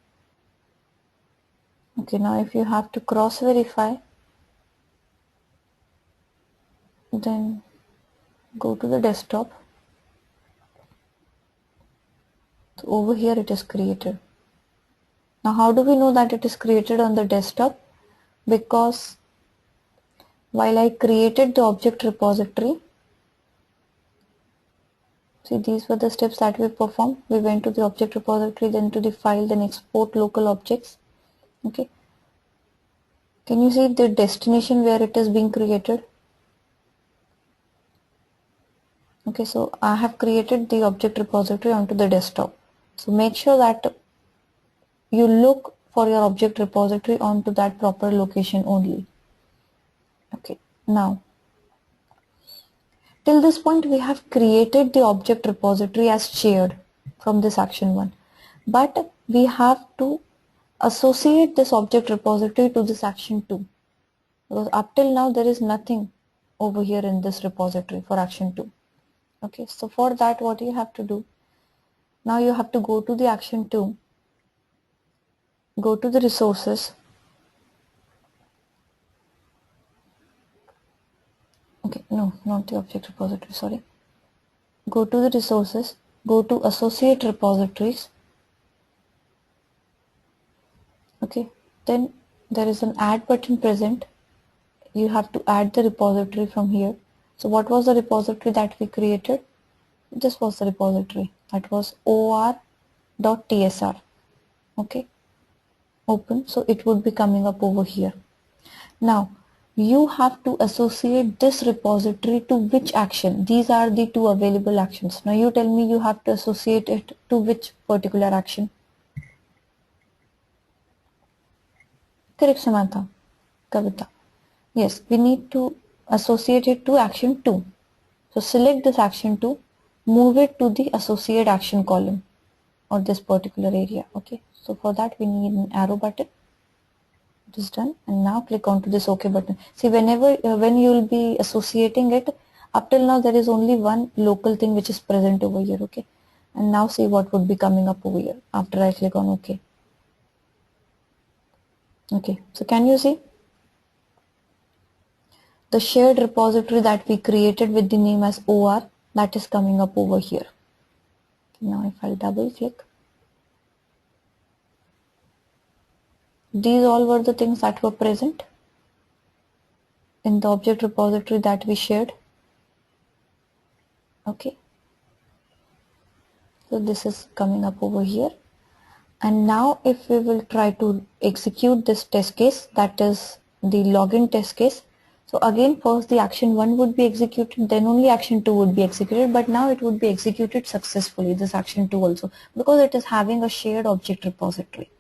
Okay, now if you have to cross verify, then go to the desktop. So over here it is created. Now how do we know that it is created on the desktop? Because while I created the object repository, see, these were the steps that we performed. We went to the object repository, then to the file, then export local objects. Okay, can you see the destination where it is being created? Okay, so I have created the object repository onto the desktop. So make sure that you look for your object repository onto that proper location only. Okay, now till this point we have created the object repository as shared from this action 1, but we have to associate this object repository to this action 2, because up till now there is nothing over here in this repository for action 2. Okay, so for that what you have to do, now you have to go to the action 2, go to the resources. Okay, no, not the object repository, sorry. Go to the resources, go to associate repositories. Okay, then there is an add button present. You have to add the repository from here. So what was the repository that we created? This was the repository, that was or.tsr. Okay, open, so it would be coming up over here. Now you have to associate this repository to which action? These are the two available actions. Now you tell me you have to associate it to which particular action? Correct, Samantha? Kavita. Yes, we need to associate it to action 2. So select this action 2, move it to the associate action column or this particular area. Okay, so for that we need an arrow button. It is done, and now click on to this OK button. See, whenever when you will be associating it, up till now there is only one local thing which is present over here. Okay, and now see what would be coming up over here after I click on OK. Okay, so can you see the shared repository that we created with the name as OR, that is coming up over here. Now if I'll double click, these all were the things that were present in the object repository that we shared. Okay, so this is coming up over here, and now if we will try to execute this test case, that is the login test case. So again, first the action 1 would be executed, then only action 2 would be executed, but now it would be executed successfully, this action 2 also, because it is having a shared object repository,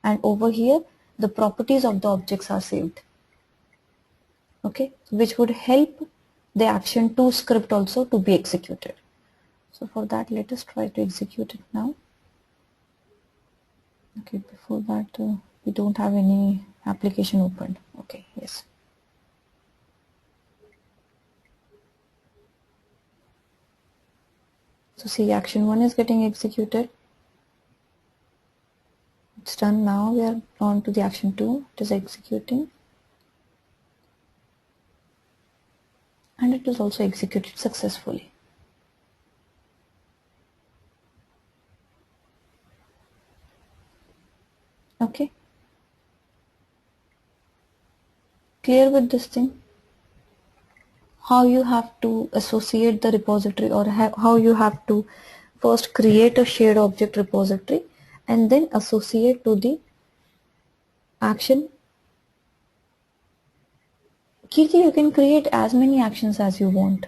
and over here the properties of the objects are saved. Okay, which would help the action 2 script also to be executed. So for that, let us try to execute it now. Okay, before that we don't have any application opened. Okay, yes. So see, action 1 is getting executed. It's done. Now we are on to the action 2. It is executing. And it is also executed successfully. Okay. Clear with this thing? How you have to associate the repository, or how you have to first create a shared object repository and then associate to the action. Kirti, you can create as many actions as you want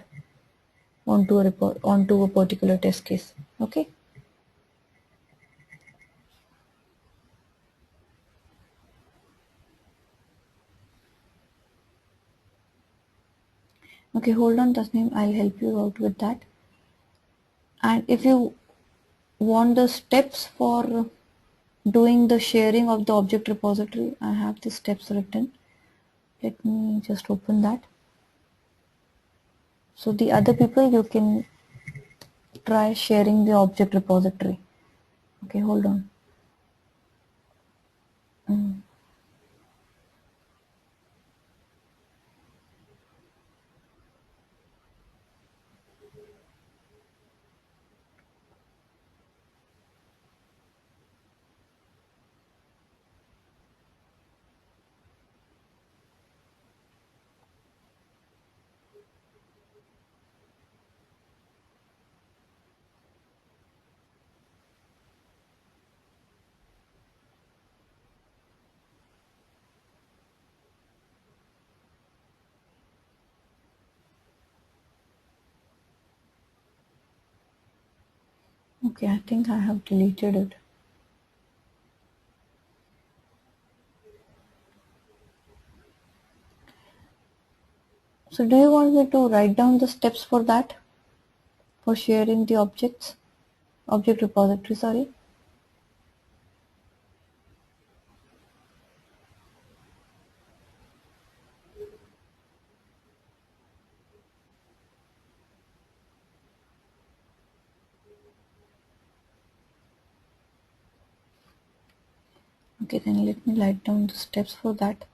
onto a particular test case. Okay. Okay, hold on, Tasneem. I'll help you out with that. And if you want the steps for doing the sharing of the object repository, I have the steps written. Let me just open that. So the other people, you can try sharing the object repository. Okay, hold on. Okay, I think I have deleted it. So do you want me to write down the steps for that? For sharing the object repository, sorry. Okay, then let me write down the steps for that.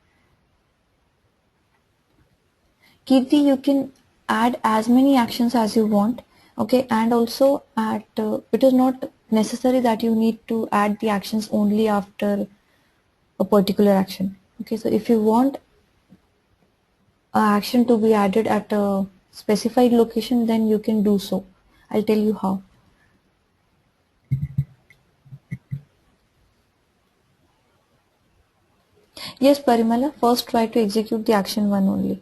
Kirti, you can add as many actions as you want. Okay, and also it is not necessary that you need to add the actions only after a particular action. Okay, so if you want action to be added at a specified location, then you can do so. I'll tell you how. Yes, Parimala, first try to execute the action 1 only.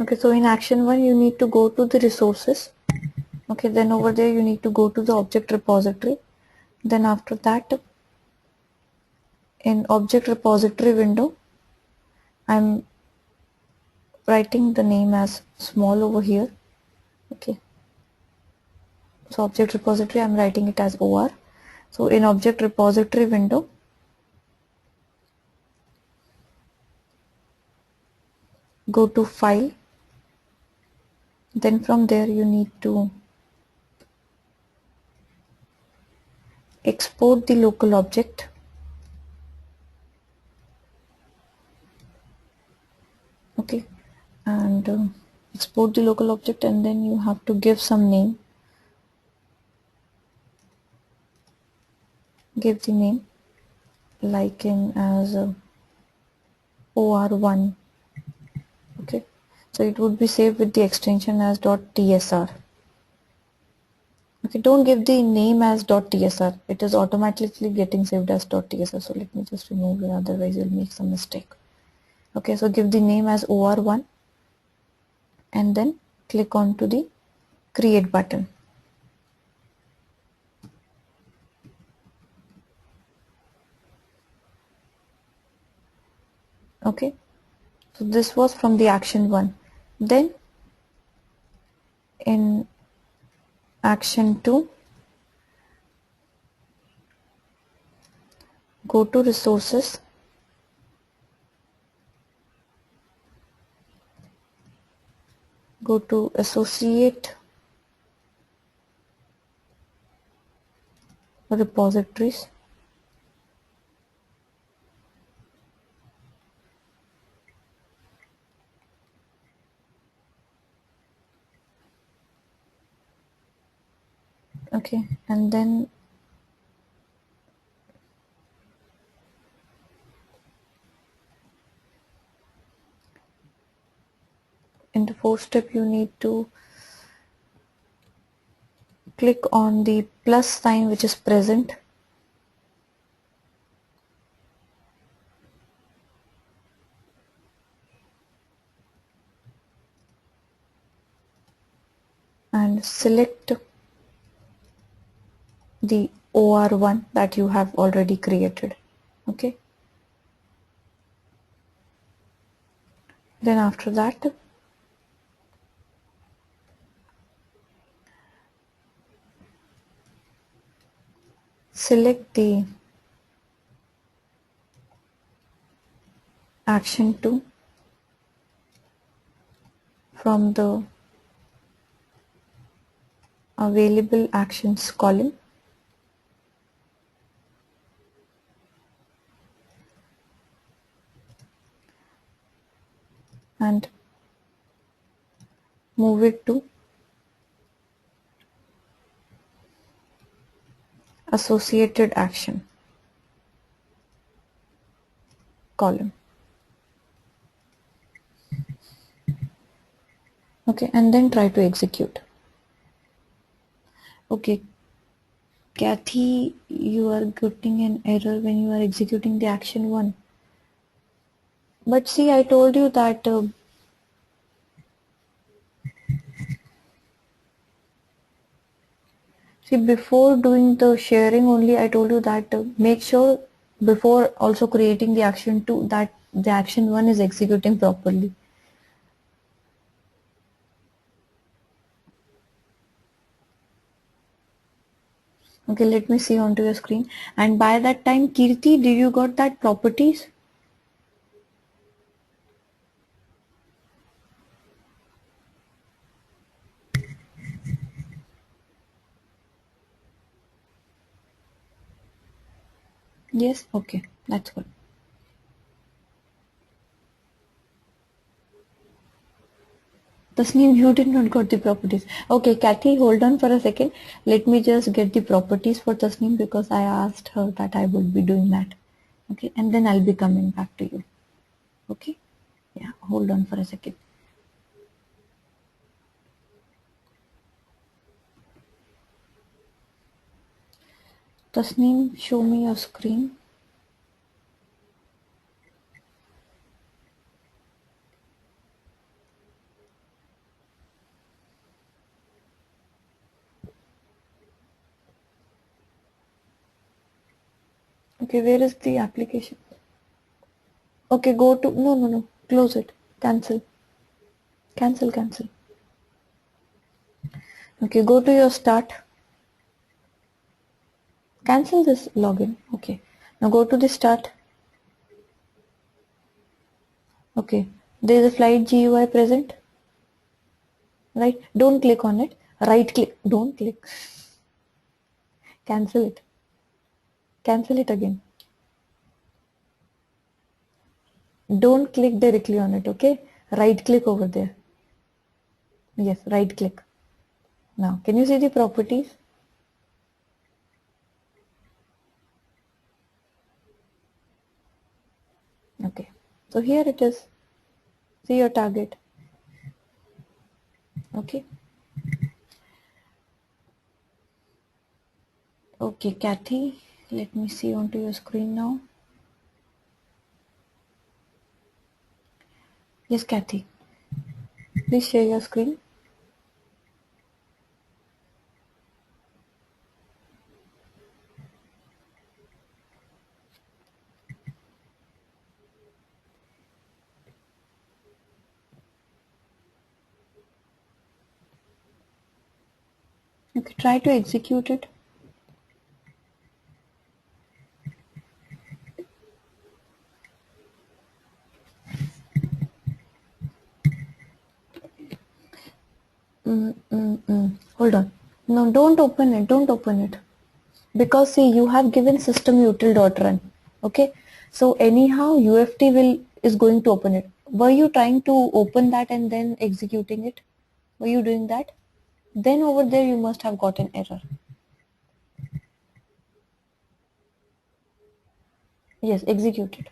Okay, so in action 1 you need to go to the resources. Okay, then over there you need to go to the object repository. Then after that, in object repository window, I'm writing the name as small over here. Okay, so object repository, I'm writing it as OR. So in object repository window, go to file, then from there you need to export the local object. Okay, and export the local object, and then you have to give some name. Give the name. like in as OR1. Okay, so it would be saved with the extension as .tsr. Okay, don't give the name as .tsr. It is automatically getting saved as .tsr. So let me just remove it, otherwise you'll make some mistake. Okay, so give the name as OR1 and then click on to the create button. Okay, so this was from the action 1. Then in action 2, go to resources, go to associate repositories, okay, and then in the fourth step you need to click on the plus sign which is present, and select the OR1 that you have already created. Okay, then after that select the action 2 from the available actions column and move it to associated action column. Okay, and then try to execute. Okay, Kathy, you are getting an error when you are executing the action 1. But see, I told you that see, before doing the sharing only, I told you that make sure before also creating the action 2 that the action 1 is executing properly. Okay, let me see onto your screen. And by that time, Kirti, did you got that properties? Yes, okay, that's good. Tasneem, you did not got the properties. Okay, Kathy, hold on for a second. Let me just get the properties for Tasneem because I asked her that I would be doing that. Okay, and then I'll be coming back to you. Okay, yeah, hold on for a second. Tasneem, show me your screen. Okay, where is the application? Okay, go to, no, close it, cancel, cancel. Okay, go to your start, cancel this login. Okay, now go to the start. Okay, there is a flight GUI present, right? Don't click on it, right click, don't click, cancel it again. Don't click directly on it, okay? Right click over there. Yes, right click. Now, can you see the properties? So here it is. See your target. Okay. Okay, Kathy, let me see onto your screen now. Yes, Kathy. Please share your screen. Okay, try to execute it. Hold on. No, don't open it. Don't open it. Because see, you have given system util.run. Okay. So anyhow, UFT is going to open it. Were you trying to open that and then executing it? Were you doing that? Then over there you must have got an error. Yes, execute it.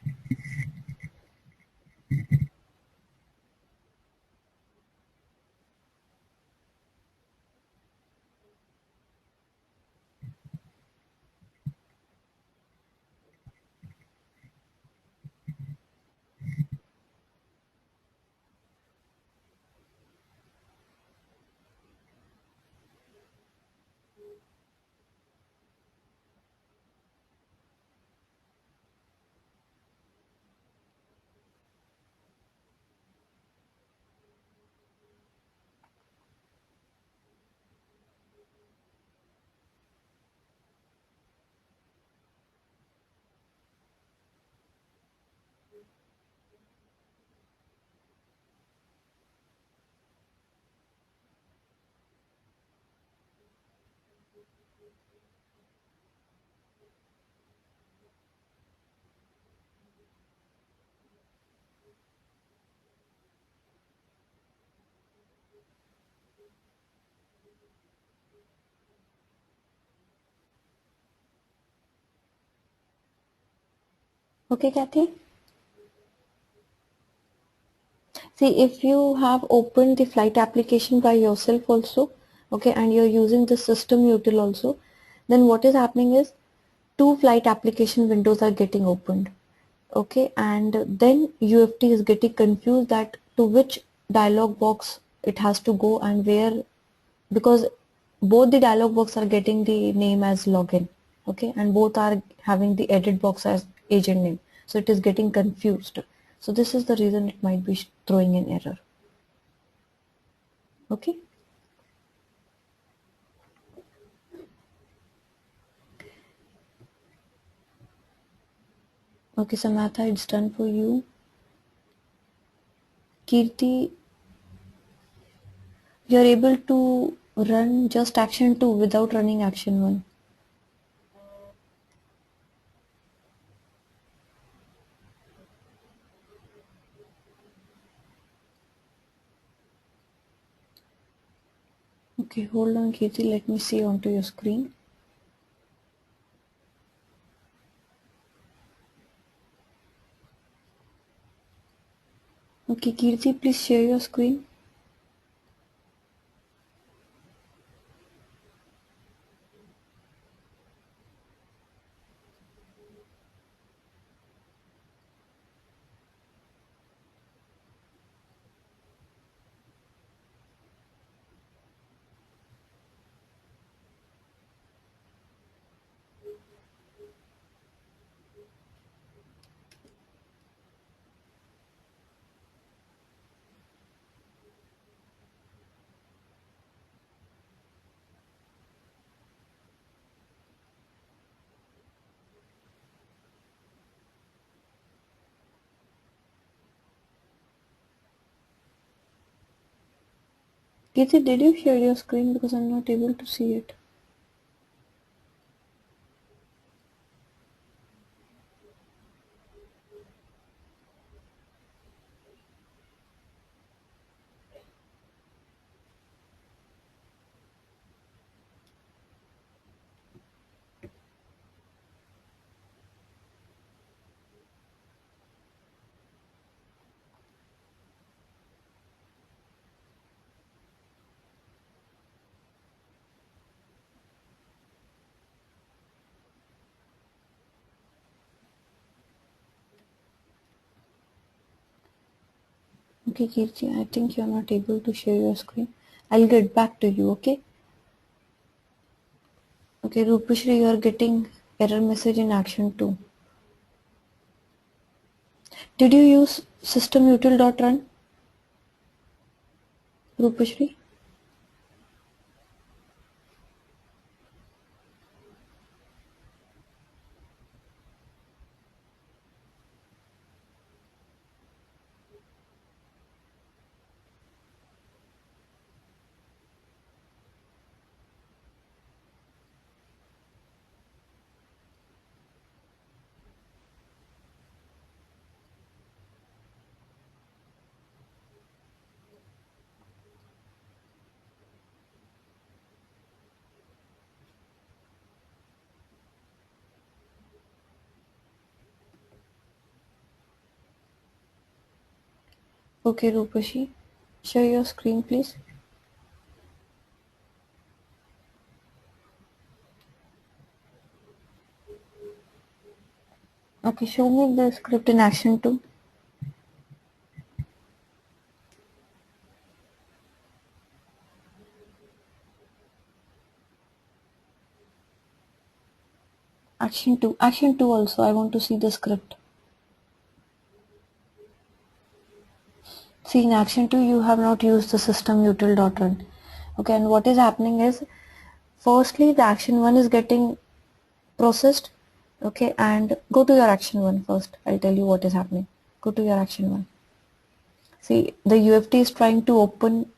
Okay, Kathy? See, if you have opened the flight application by yourself also, okay, and you're using the system util also, then what is happening is two flight application windows are getting opened. Okay, and then UFT is getting confused that to which dialog box it has to go and where, because both the dialog box are getting the name as login, okay, and both are having the edit box as agent name, so it is getting confused. So this is the reason it might be throwing an error. Okay. Okay, Samantha, it's done for you. Kirti, you're able to run just action 2 without running action 1. Okay, hold on, Kirti, let me see onto your screen. Okay, Kirti, please share your screen. Kirti, did you share your screen because I'm not able to see it? Okay, Kirti, I think you're not able to share your screen. I'll get back to you, okay? Okay, Rupashri, you are getting error message in action 2. Did you use systemutil.run, Rupashri? Okay, Rupashri, share your screen, please. Okay, show me the script in action 2. Action 2. Action 2 also, I want to see the script. See, in action 2, you have not used the systemutil.run. Okay, and what is happening is, firstly, the action 1 is getting processed. Okay, and go to your action 1 first. I'll tell you what is happening. Go to your action 1. See, the UFT is trying to open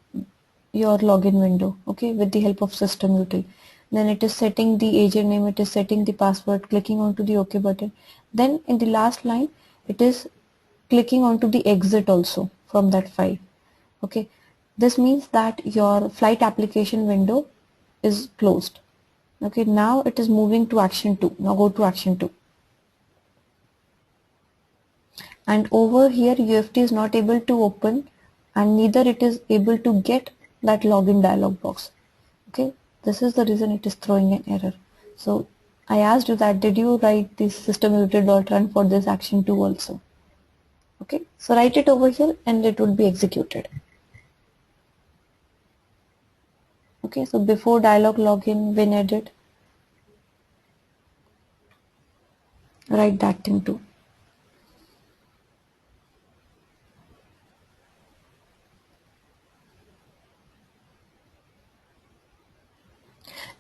your login window, okay, with the help of systemutil. Then it is setting the agent name, it is setting the password, clicking onto the OK button. Then in the last line, it is clicking onto the exit also from that file. Okay, this means that your flight application window is closed. Okay, now it is moving to action 2. Now go to action 2. And over here UFT is not able to open, and neither it is able to get that login dialog box. Okay, this is the reason it is throwing an error. So I asked you that, did you write this system.run for this action 2 also? Okay, so write it over here and it would be executed. Okay, so before dialog login, win edit, write that thing too.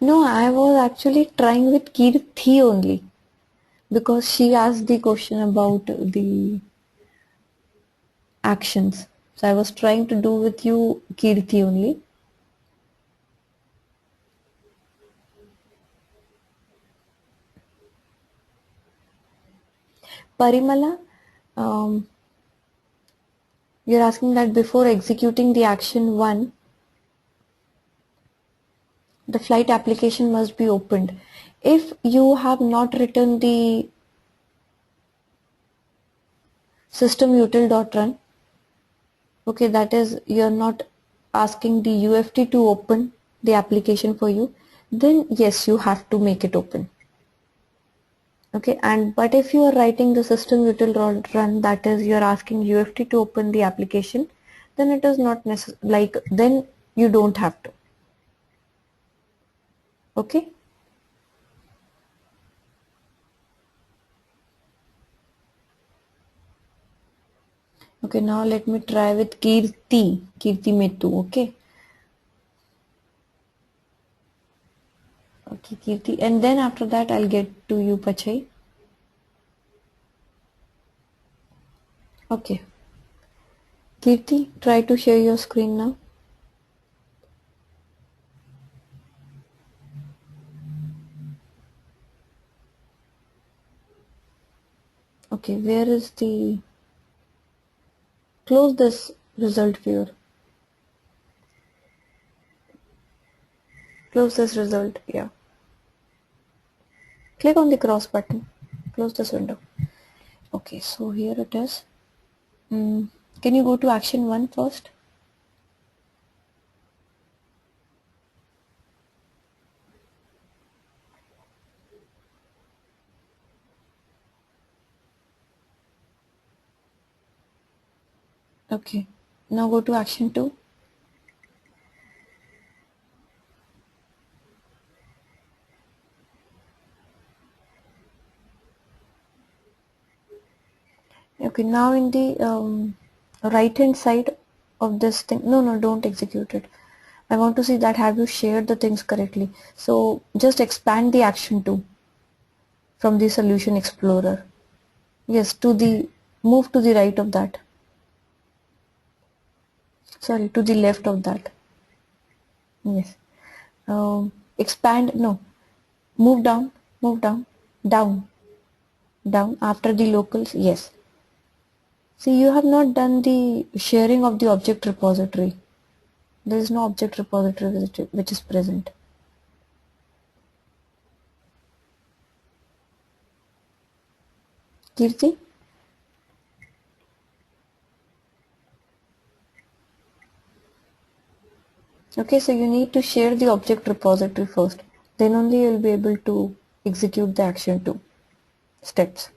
No, I was actually trying with Kirti only, because she asked the question about the actions. So I was trying to do with you Kirti only. Parimala, you're asking that before executing the action 1, the flight application must be opened. If you have not written the systemutil.run, okay, that is, you're not asking the UFT to open the application for you, then yes, you have to make it open. Okay, and but if you are writing the systemutil.run, that is, you're asking UFT to open the application, then it is not necessary, like, then you don't have to. Okay. Okay, now let me try with Kirti Metu, okay? Okay, Kirti, and then after that I'll get to you, Pachai. Okay. Kirti, try to share your screen now. Okay, where is the, close this result viewer. Close this result, yeah. Click on the cross button. Close this window. Okay, so here it is. Can you go to action 1 first? Okay, Now go to action 2. Okay, now in the right hand side of this thing, no, don't execute it. I want to see that have you shared the things correctly. So just expand the action 2 from the solution explorer. Yes, move to the right of that. Sorry, to the left of that. Yes. Expand, no, move down, down, down after the locals. Yes. See, you have not done the sharing of the object repository. There is no object repository which is present. Kirti? Okay, so you need to share the object repository first. Then only you will be able to execute the action 2 steps.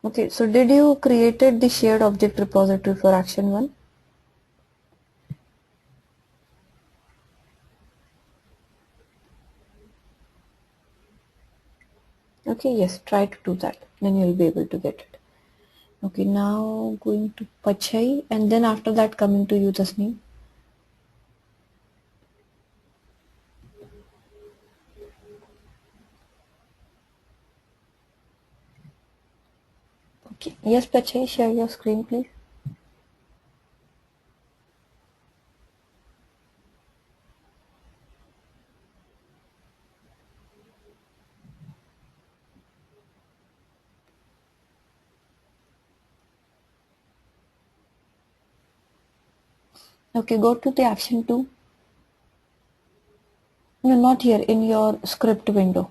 Okay, so did you created the shared object repository for action 1? Okay, yes, try to do that. Then you will be able to get it. Okay, now going to Pachai and then after that coming to you, Tasneem. Okay, yes, Pachai, share your screen, please. Okay, go to the action 2. No, not here, in your script window.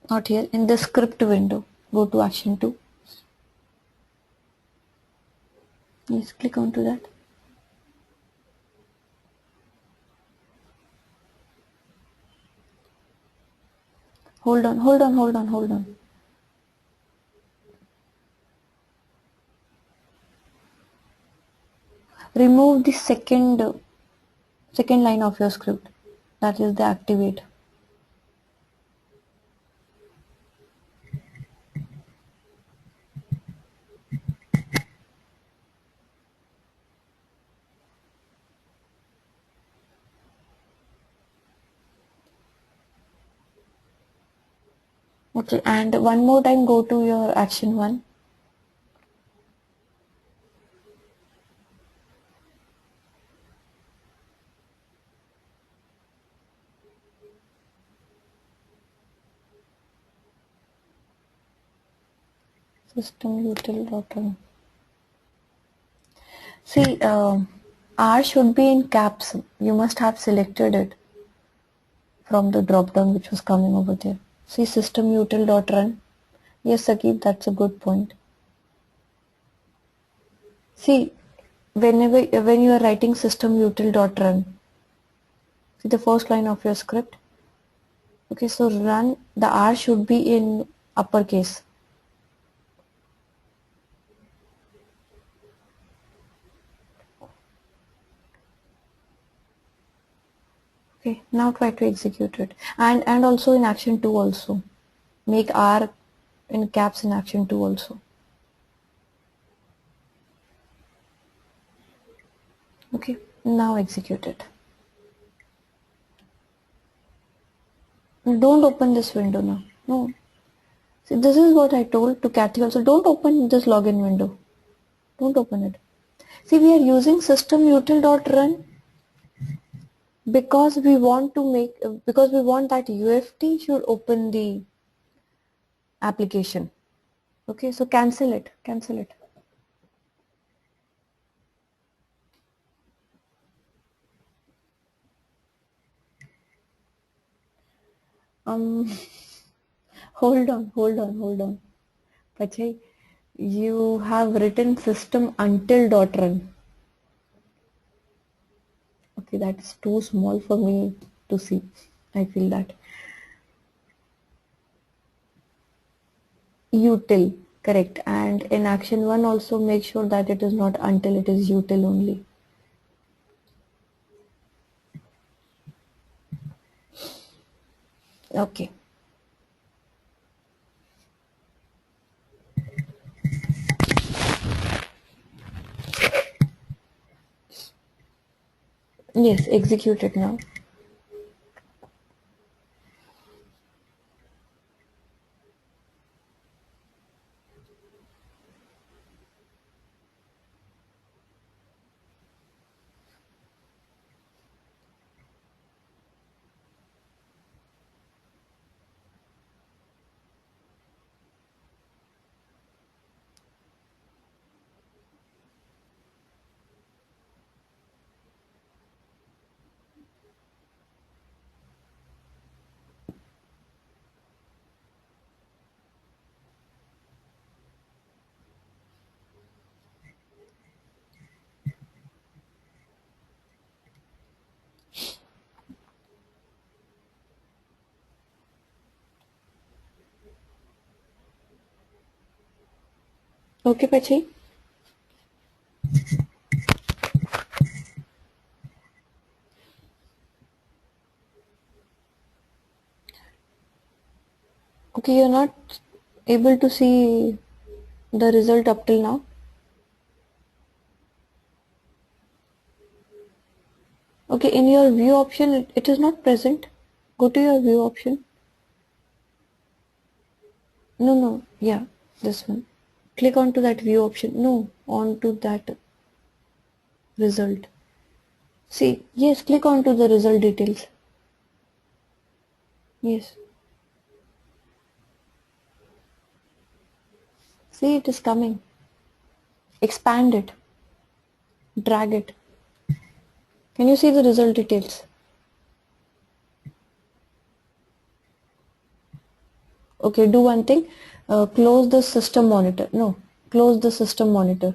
Not here, in the script window. Go to action 2. Yes, click onto that. Hold on. Remove the second line of your script. That is the activate. Okay, and one more time go to your action 1. System util.run. See, R should be in caps. You must have selected it from the drop down which was coming over there. See system util.run. Yes, Sakib, that's a good point. See, when you are writing system util.run, see the first line of your script. Okay, so run, the R should be in uppercase. Okay, now try to execute it. And also in action 2 also. Make R in caps in action 2 also. Okay, now execute it. Don't open this window now. No. See, this is what I told to Kathy also. Don't open this login window. Don't open it. See, we are using system util.run because we want that UFT should open the application. Okay, so cancel it. Um, hold on. Pachai, you have written system until dot run. Okay, that's too small for me to see. I feel that. Util. Correct. And in action 1 also make sure that it is not until, it is util only. Okay. Yes, execute it now. Okay, Pachi? Okay, you're not able to see the result up till now? Okay, in your view option, it is not present. Go to your view option. No, no, yeah, this one. Click onto that view option. No, onto that result. See, yes, click onto the result details. Yes. See, it is coming. Expand it. Drag it. Can you see the result details? Okay, do one thing. Close the system monitor. No, close the system monitor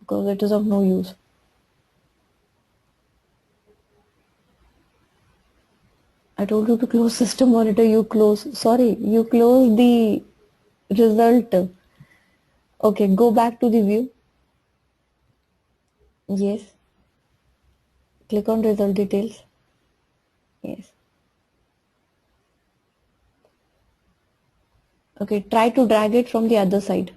because it is of no use. I told you to close system monitor. You close. Sorry, you close the result. Okay, go back to the view. Yes. Click on result details. Yes. Okay, try to drag it from the other side.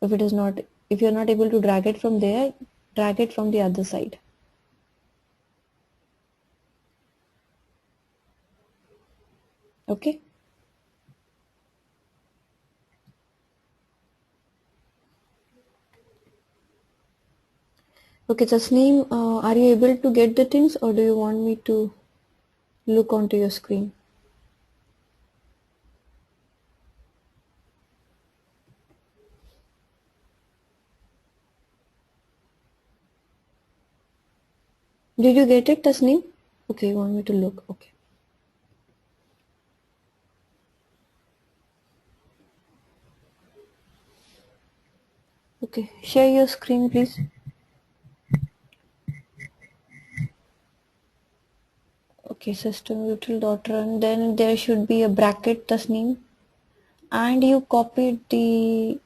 If it is not, if you're not able to drag it from there, drag it from the other side. Okay. Okay, Tasneem, are you able to get the things or do you want me to look onto your screen? Did you get it, Tasneem? Okay, you want me to look. Okay. Okay, share your screen, please. Okay, system util.run. Then there should be a bracket, Tasneem. And you copied the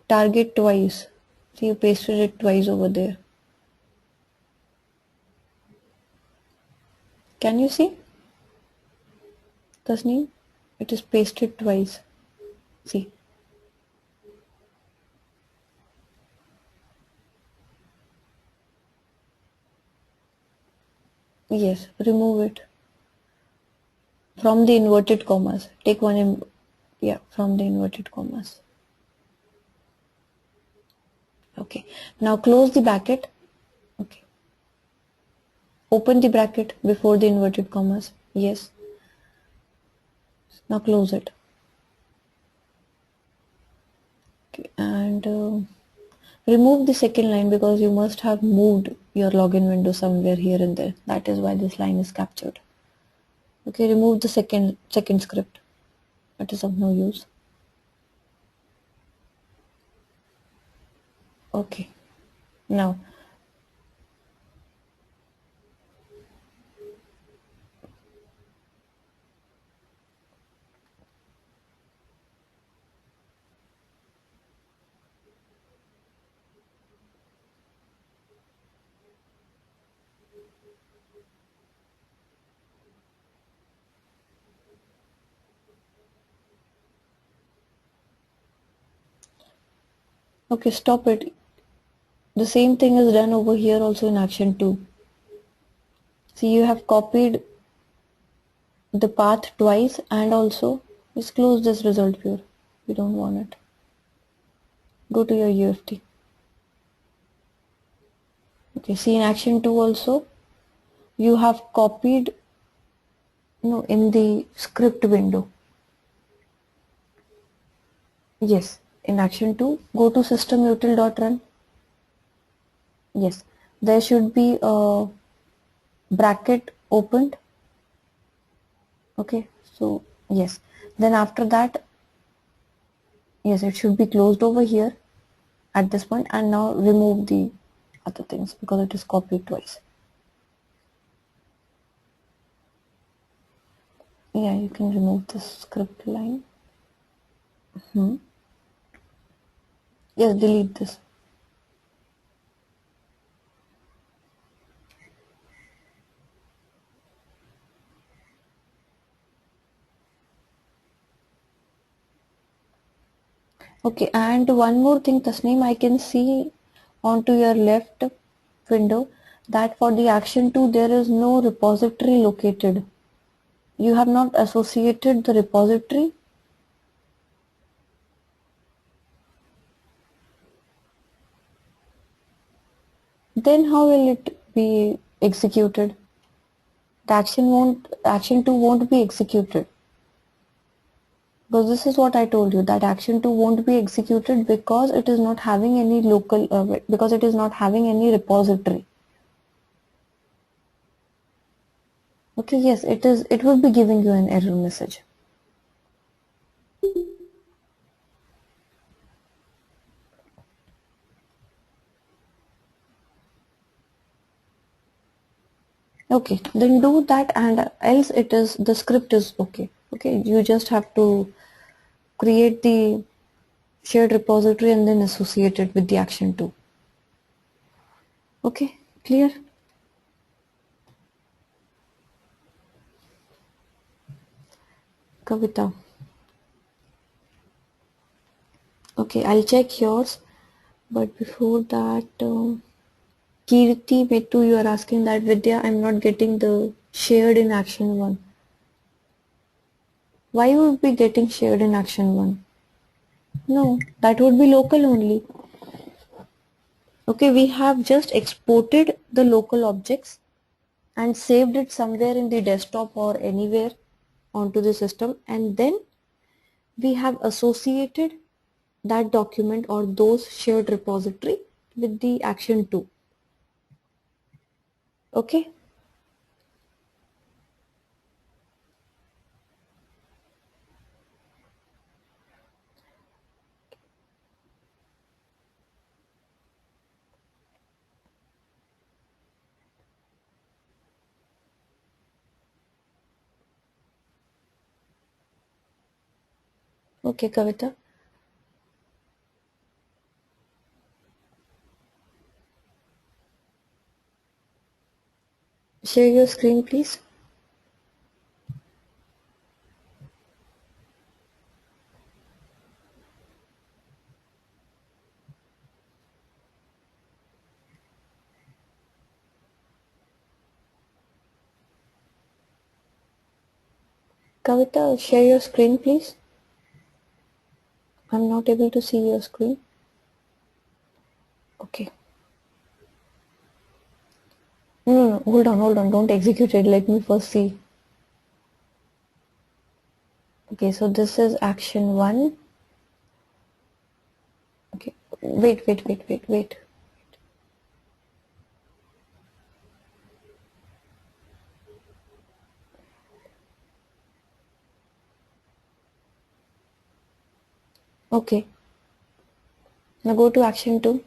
target twice. So you pasted it twice over there. Can you see? Tasneem? It is pasted twice. See. Yes, remove it. From the inverted commas. Take one in, yeah, from the inverted commas. Okay. Now close the bracket. Okay. Open the bracket before the inverted commas. Yes. Now close it. Okay. And remove the second line because you must have moved your login window somewhere here and there. That is why this line is captured. Okay, remove the second script. That is of no use. Okay. Now Okay, stop it. The same thing is done over here also in action 2. See, you have copied the path twice, and also just close this result viewer. We don't want it. Go to your UFT. Okay, see, in action 2 also you have copied, no, in the script window. Yes, in action 2, go to system-util.run. Yes, there should be a bracket opened. Okay, so yes, then after that, yes, it should be closed over here at this point, and now remove the other things because it is copied twice. Yeah, you can remove this script line. Yes, delete this. Okay, and one more thing, Tasneem, I can see onto your left window that for the action 2 there is no repository located. You have not associated the repository. Then how will it be executed? The action 2 won't be executed. Because this is what I told you, that action 2 won't be executed because it is not having any local, because it is not having any repository. Okay, yes, it will be giving you an error message. Okay, then do that, and else it is, the script is okay. Okay, you just have to create the shared repository and then associate it with the action 2. Okay, clear? Kavita. Okay, I'll check yours, but before that, Kirti Metu, you are asking that Vidya, I'm not getting the shared in action 1. Why would be getting shared in action 1? No, that would be local only. Okay, we have just exported the local objects and saved it somewhere in the desktop or anywhere onto the system, and then we have associated that document or those shared repository with the action 2. Okay, okay, Kavita, share your screen please. Kavita, share your screen please. I'm not able to see your screen. Okay. No, no, no. Hold on. Don't execute it. Let me first see. Okay, so this is action 1. Okay. Wait. Okay. Now go to action 2.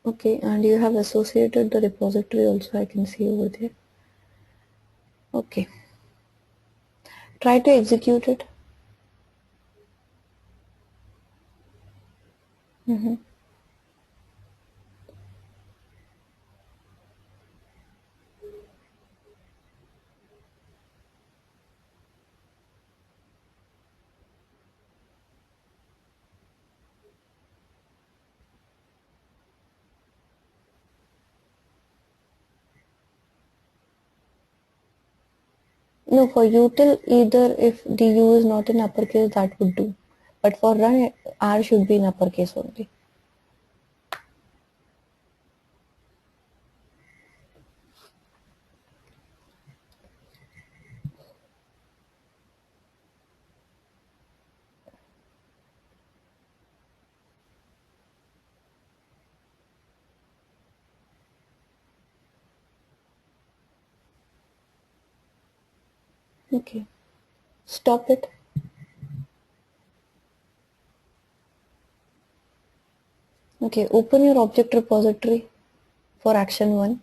Okay, and you have associated the repository also, I can see over there. Okay. Try to execute it. No, for util either if the U is not in uppercase that would do. But for run R should be in uppercase only. Okay. Stop it. Okay, open your object repository for action 1.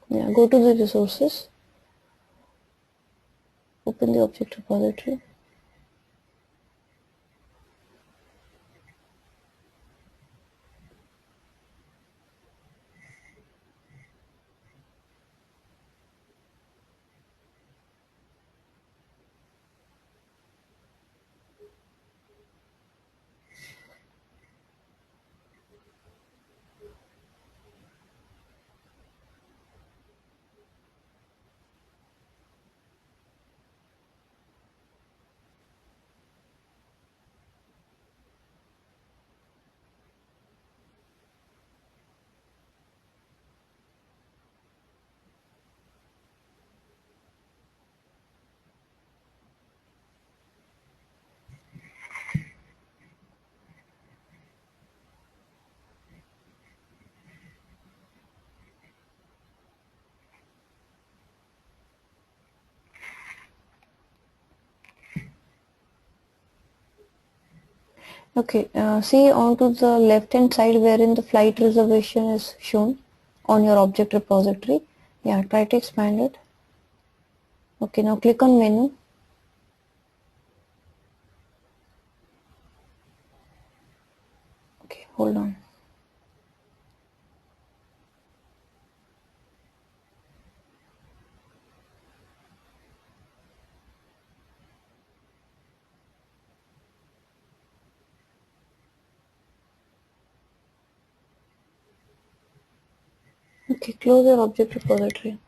Yeah, go to the resources. Open the object repository. Okay, see onto the left hand side wherein the flight reservation is shown on your object repository. Yeah, try to expand it. Okay, now click on menu. Okay, hold on. Okay, close your object repository.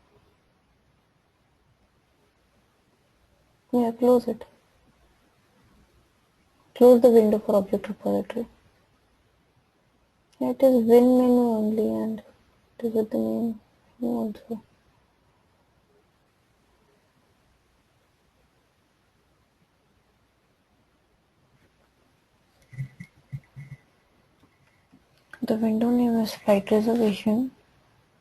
Yeah, close it. Close the window for object repository. Yeah, it is win menu only and it is with the name also. The window name is flight reservation.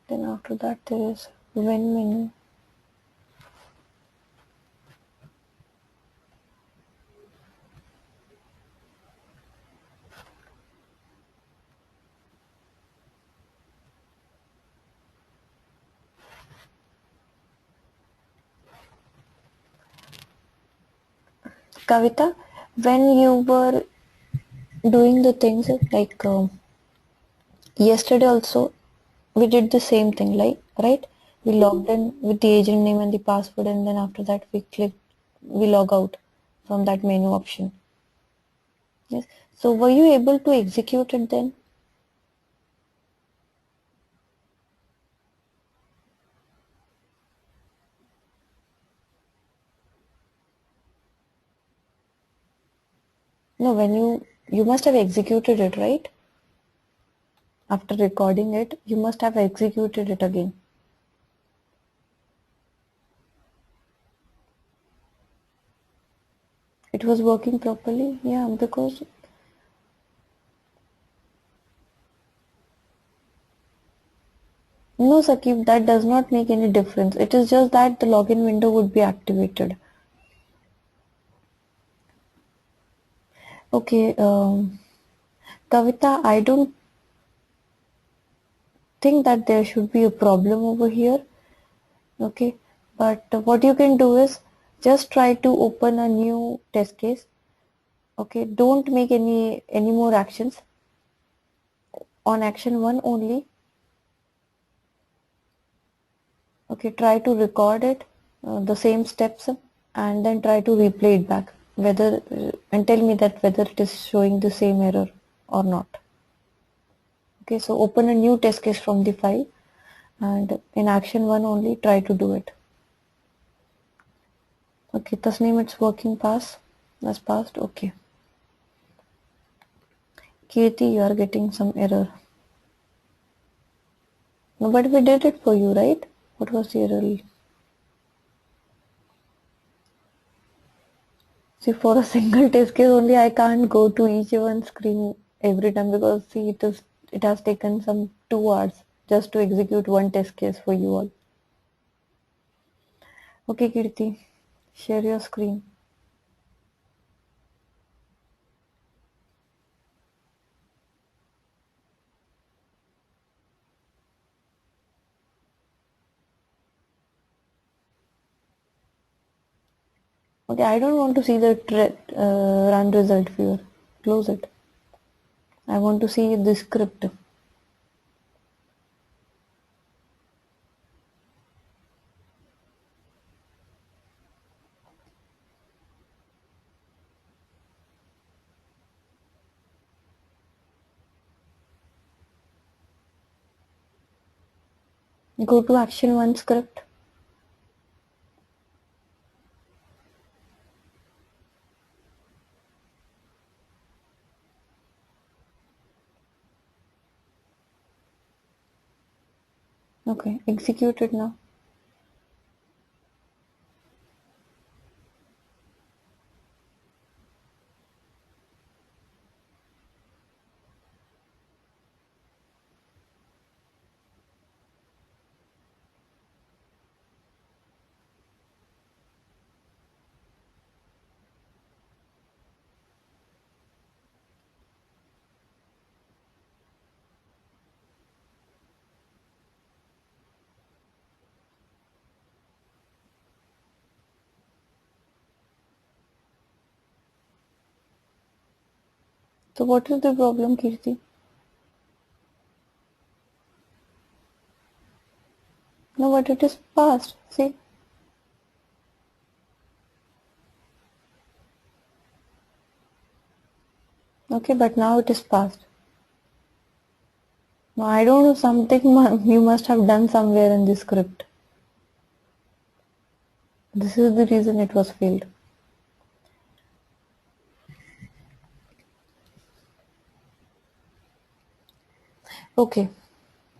Then after that there is win menu. Kavita, when you were doing the things like yesterday also, we did the same thing, like right? We logged in with the agent name and the password, and then after that we log out from that menu option. Yes. So were you able to execute it then? No, when you must have executed it, right? After recording it, you must have executed it again. It was working properly, yeah, because no, Sakib, that does not make any difference. It is just that the login window would be activated. Okay, Kavita, I don't think that there should be a problem over here. Okay, but what you can do is just try to open a new test case. Okay, don't make any more actions. On action 1 only. Okay, try to record it, the same steps, and then try to replay it back. Whether and tell me that whether it is showing the same error or not. Okay, so open a new test case from the file and in action 1 only try to do it. Okay, Tasneem, it's working pass. That's passed. Okay. Kirti, you are getting some error. No, but we did it for you, right? What was the error? See, for a single test case only, I can't go to each one screen every time because see, it has taken some 2 hours just to execute one test case for you all. Okay, Kirti, share your screen. Okay, I don't want to see the run result viewer. Close it. I want to see the script. Go to action 1 script. Okay, execute it now. So what is the problem, Kirti? No, but it is passed. See? Okay, but now it is passed. Now I don't know, something you must have done somewhere in the script. This is the reason it was failed. Okay,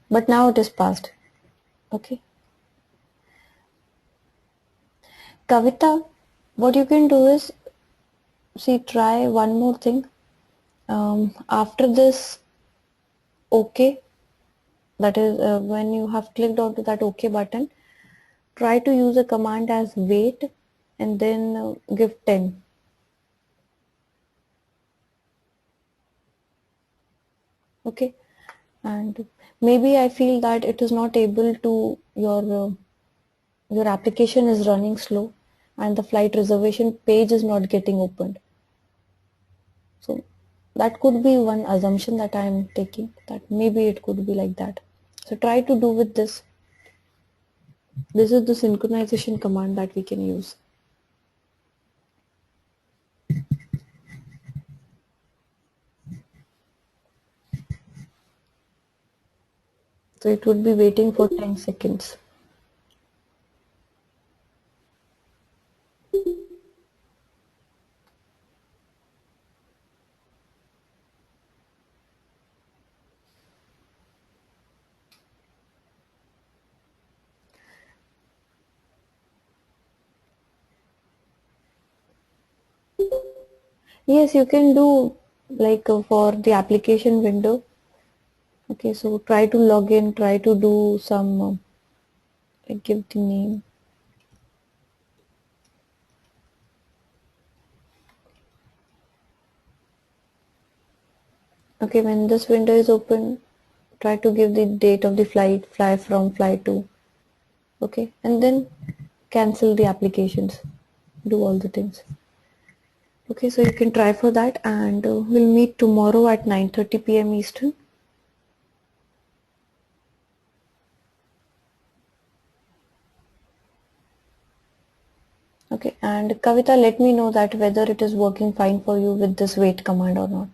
but now it is passed. Okay. Kavita, what you can do is, see, try one more thing. After this, OK, that is when you have clicked onto that OK button, try to use a command as wait and then give 10. Okay, and maybe I feel that it is not able to, your application is running slow and the flight reservation page is not getting opened. So that could be one assumption that I am taking, that maybe it could be like that. So try to do with this. This is the synchronization command that we can use. So it would be waiting for 10 seconds. Yes, you can do like for the application window. Okay, so try to log in, try to do some, give the name. Okay, when this window is open, try to give the date of the flight, fly from, fly to. Okay, and then cancel the applications, do all the things. Okay, so you can try for that, and we'll meet tomorrow at 9:30 p.m. Eastern. Okay, and Kavita, let me know that whether it is working fine for you with this wait command or not.